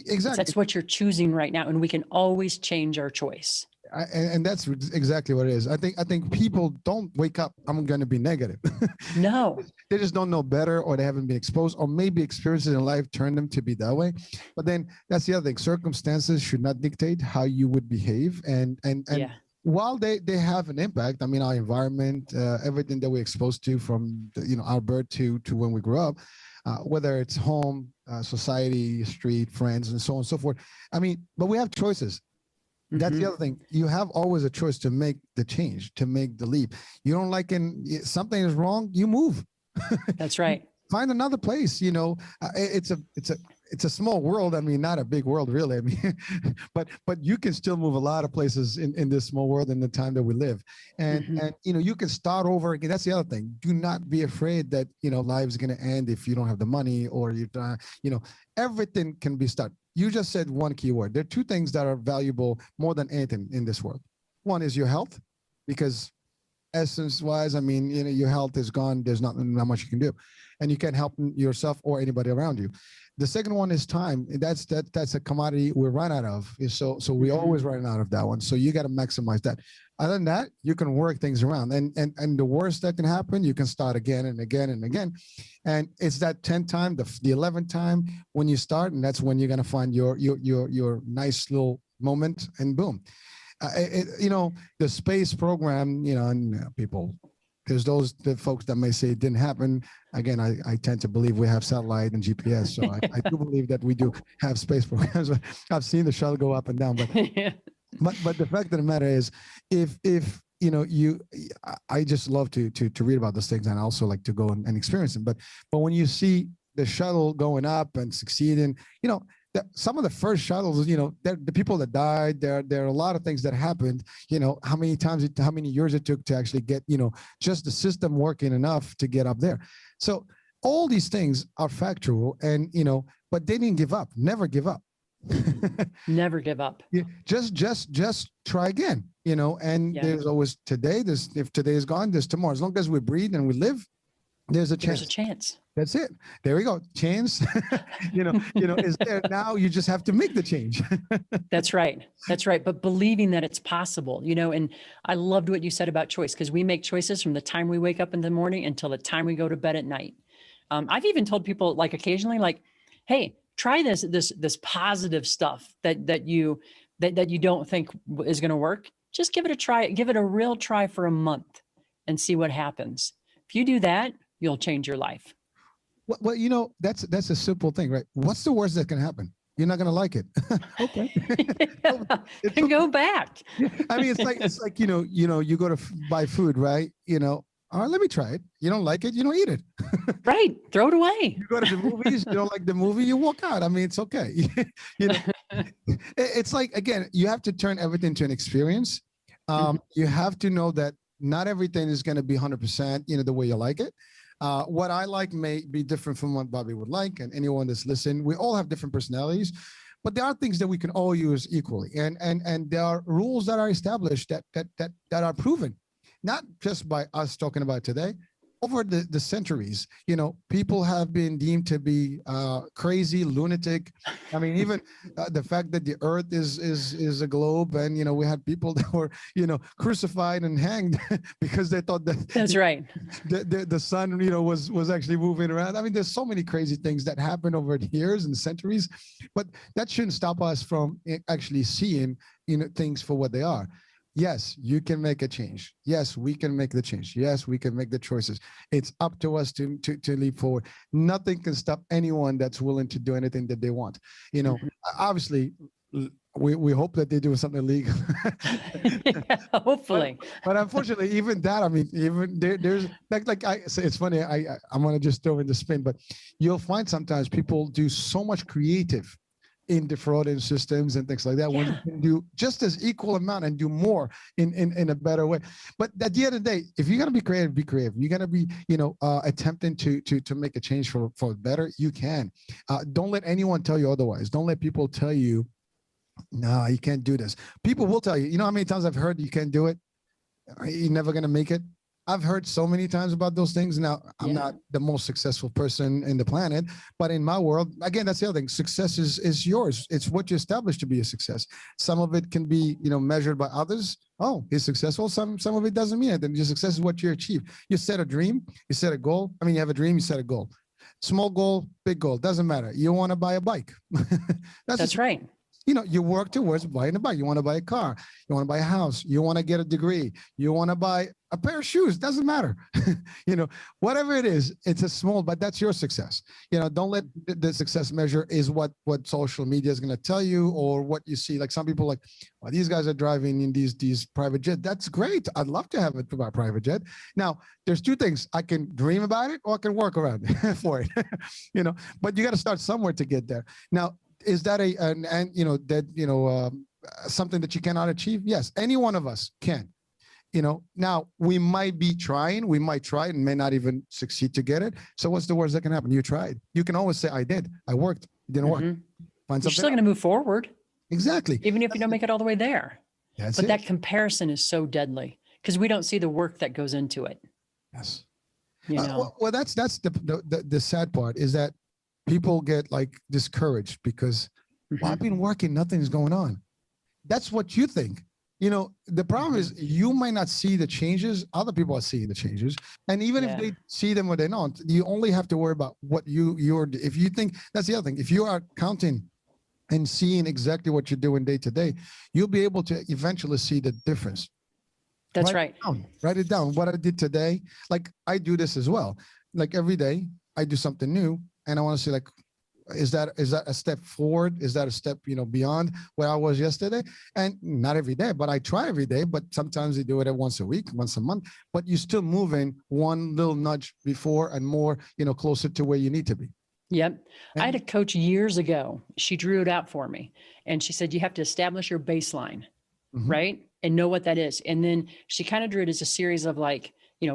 Exactly. That's what you're choosing right now. And we can always change our choice. And that's exactly what it is. I think people don't wake up, I'm going to be negative. No. They just don't know better, or they haven't been exposed, or maybe experiences in life turn them to be that way. But then that's the other thing. Circumstances should not dictate how you would behave. And yeah. While they have an impact, I mean, our environment, everything that we're exposed to from our birth to when we grew up, whether it's home, society, street, friends, and so on and so forth. I mean, but we have choices. That's the other thing. You have always a choice to make the change, to make the leap. You don't like something is wrong, you move. That's right. Find another place. It's a small world. I mean, not a big world, really. I mean, but you can still move a lot of places in this small world in the time that we live. And you can start over again. That's the other thing. Do not be afraid that life's going to end if you don't have the money, or everything can be started. You just said one key word. There are two things that are valuable more than anything in this world. One is your health, because essence-wise, I mean, your health is gone. There's not much you can do, and you can't help yourself or anybody around you. The second one is time. That's a commodity we run out of. So we always run out of that one. So you got to maximize that. Other than that, you can work things around. And the worst that can happen, you can start again and again and again. And it's that 10th time, the 11th time when you start, and that's when you're going to find your nice little moment, and boom. The space program, and people, there's the folks that may say it didn't happen. Again, I tend to believe we have satellite and GPS. So I do believe that we do have space programs. I've seen the shuttle go up and down, but the fact of the matter is, if I just love to read about those things, and I also like to go and experience them. But when you see the shuttle going up and succeeding, some of the first shuttles, the people that died, there are a lot of things that happened, how many years it took to actually get, just the system working enough to get up there. So all these things are factual, and, but they didn't give up, never give up. Never give up. Yeah, just try again, and there's always today. If today is gone, there's tomorrow. As long as we breathe and we live, there's a There's chance. a chance. That's it. There we go. Chance, is there now. You just have to make the change. That's right. That's right. But believing that it's possible, and I loved what you said about choice, because we make choices from the time we wake up in the morning until the time we go to bed at night. I've even told people, like, occasionally, like, hey, try this positive stuff that you don't think is going to work. Just give it a try. Give it a real try for a month and see what happens. If you do that, you'll change your life. Well, that's a simple thing, right? What's the worst that can happen? You're not going to like it. Okay. And go back. I mean, it's like, you go to buy food, right? All right, let me try it. You don't like it, you don't eat it. Right. Throw it away. You go to the movies, you don't like the movie, you walk out. I mean, it's okay. It's like, again, you have to turn everything to an experience. You have to know that not everything is going to be 100%, the way you like it. What I like may be different from what Bobbi would like, and anyone that's listening. We all have different personalities, but there are things that we can all use equally, and there are rules that are established that are proven, not just by us talking about today. Over the centuries, people have been deemed to be crazy, lunatic. I mean, even the fact that the earth is a globe, and we had people that were crucified and hanged because they thought that that's right, the sun was actually moving around. I mean, there's so many crazy things that happened over the years and centuries, but that shouldn't stop us from actually seeing things for what they are. Yes, you can make a change. Yes, we can make the change. Yes, we can make the choices. It's up to us to leap forward. Nothing can stop anyone that's willing to do anything that they want. Obviously, we hope that they do something illegal. Yeah, hopefully. But unfortunately, even that, I mean, even there's like I say, it's funny. I'm gonna just throw in the spin, but you'll find sometimes people do so much creative in defrauding systems and things like that, when you can do just as equal amount and do more in a better way. But at the end of the day, if you're gonna be creative, be creative. You're gonna be, attempting to make a change for better. You can. Don't let anyone tell you otherwise. Don't let people tell you, no, you can't do this. People will tell you. You know how many times I've heard you can't do it? You're never gonna make it. I've heard so many times about those things. Now, I'm not the most successful person in the planet, but in my world, again, that's the other thing. Success is yours. It's what you establish to be a success. Some of it can be, measured by others. Oh, he's successful. Some of it doesn't mean it. And your success is what you achieve. You set a dream, you set a goal. I mean, you have a dream, you set a goal. Small goal, big goal, doesn't matter. You want to buy a bike. That's right. You work towards buying a bike. You want to buy a car. You want to buy a house. You want to get a degree. You want to buy a pair of shoes. Doesn't matter. Whatever it is, it's a small, but that's your success. Don't let the success measure is what social media is going to tell you, or what you see. Like some people, like, well, these guys are driving in these private jet. That's great. I'd love to have a private jet. Now, there's two things. I can dream about it, or I can work around it for it. But you got to start somewhere to get there. Now, is that something that you cannot achieve? Yes, any one of us can. Now we might try and may not even succeed to get it. So what's the worst that can happen? You tried. You can always say, I did. I worked. It didn't work. You're still going to move forward. Exactly. Even if you don't make it all the way there. But that comparison is so deadly, because we don't see the work that goes into it. Yes. Well, that's the sad part, is that people get discouraged because, well, I've been working, nothing's going on. That's what you think. The problem is you might not see the changes. Other people are seeing the changes. And even if they see them or they don't, you only have to worry about what you're, if you think, that's the other thing. If you are counting and seeing exactly what you're doing day to day, you'll be able to eventually see the difference. That's right. Write it down. What I did today, I do this as well. Every day I do something new, and I want to see, is that a step forward? Is that a step, beyond where I was yesterday? And not every day, but I try every day. But sometimes you do it once a week, once a month, but you're still moving one little nudge before and more, closer to where you need to be. Yep. I had a coach years ago. She drew it out for me, and she said, you have to establish your baseline, right? And know what that is. And then she kind of drew it as a series of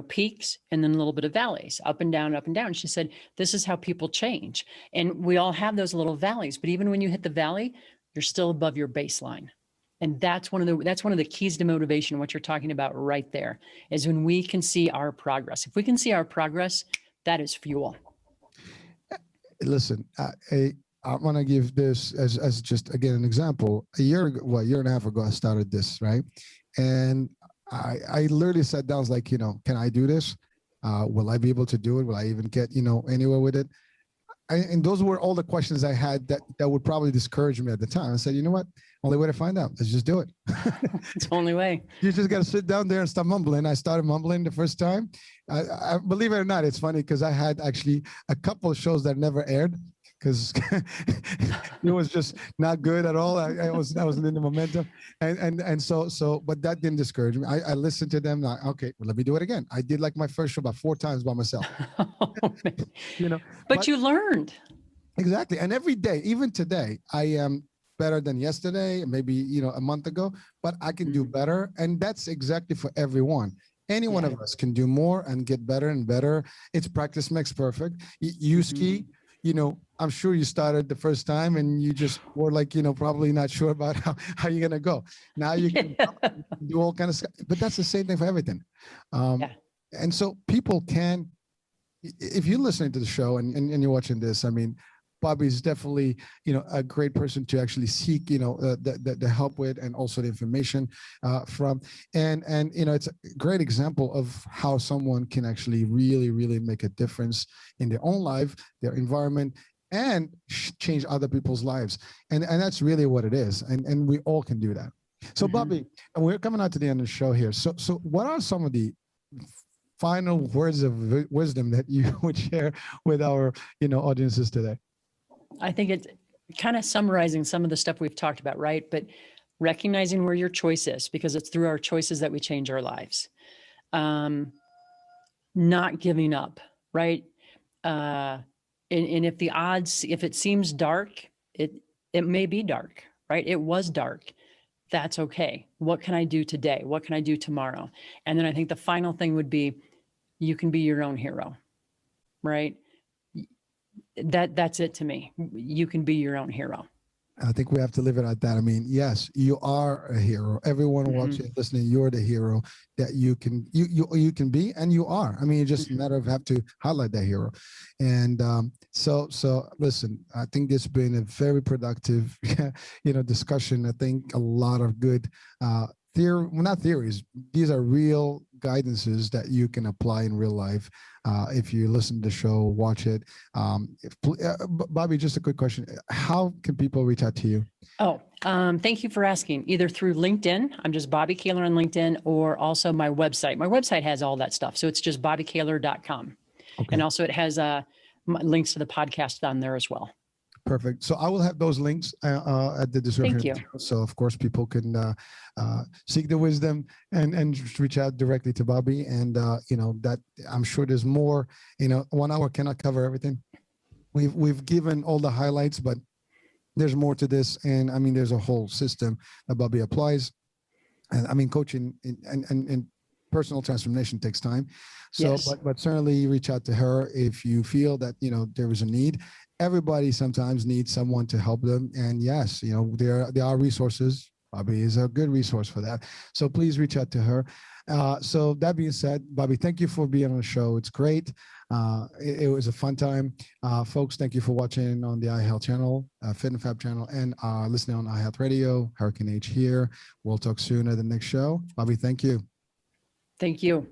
peaks and then a little bit of valleys, up and down, up and down. She said, this is how people change. And we all have those little valleys, but even when you hit the valley, you're still above your baseline. And that's one of the keys to motivation. What you're talking about right there is when we can see our progress. If we can see our progress, that is fuel. Listen, I want to give this as just again an example. A year and a half ago, I started this, right? And I literally sat down, I was like, can I do this? Will I be able to do it? Will I even get, anywhere with it? And those were all the questions I had that would probably discourage me at the time. I said, you know what? Only way to find out is just do it. It's the only way. You just got to sit down there and start mumbling. I started mumbling the first time. I believe it or not, it's funny because I had actually a couple of shows that never aired because it was just not good at all. I wasn't in the momentum, and so but that didn't discourage me. I listened to them. Like, okay, well, let me do it again. I did like my first show about 4 times by myself. But you learned. Exactly, and every day, even today, I am better than yesterday, maybe a month ago, but I can do better, and that's exactly for everyone. Any one of us can do more and get better and better. It's practice makes perfect. You ski. I'm sure you started the first time and you just were like, probably not sure about how you're going to go. Now you can do all kinds of stuff, but that's the same thing for everything. And so people can, if you're listening to the show and you're watching this, I mean, Bobbi is definitely, a great person to actually seek, the help with and also the information from. And it's a great example of how someone can actually really, really make a difference in their own life, their environment, and change other people's lives. And that's really what it is. And we all can do that. So Bobbi, we're coming out to the end of the show here. So what are some of the final words of wisdom that you would share with our, audiences today? I think it's kind of summarizing some of the stuff we've talked about, right? But recognizing where your choice is, because it's through our choices that we change our lives. Not giving up, right? And if the odds, if it seems dark, it may be dark, right? It was dark. That's okay. What can I do today? What can I do tomorrow? And then I think the final thing would be, you can be your own hero, right? That's it to me. You can be your own hero. I think we have to live it at that. I mean, yes, you are a hero. Everyone watching, listening, you're the hero that you can be, and you are. I mean, it's just a matter of have to highlight that hero. And so listen, I think this has been a very productive, discussion. I think a lot of good not theories. These are real guidances that you can apply in real life. If you listen to the show, watch it. Bobbi, just a quick question. How can people reach out to you? Thank you for asking. Either through LinkedIn, I'm just Bobbi Kahler on LinkedIn, or also my website. My website has all that stuff. So it's just bobbikahler.com. Okay. And also it has links to the podcast on there as well. Perfect. So I will have those links at the description. Thank you. So of course people can seek the wisdom and reach out directly to Bobbi. And that I'm sure there's more. 1 hour cannot cover everything. We've given all the highlights, but there's more to this. And I mean, there's a whole system that Bobbi applies. And I mean, coaching and personal transformation takes time. So, yes. but certainly reach out to her if you feel that there is a need. Everybody sometimes needs someone to help them, and yes, there are resources. Bobbi is a good resource for that. So please reach out to her. So that being said, Bobbi, thank you for being on the show. It's great. It was a fun time. Folks, thank you for watching on the iHealth channel, Fit and Fab channel, and listening on iHealth Radio. Hurricane H here. We'll talk soon at the next show. Bobbi, thank you. Thank you.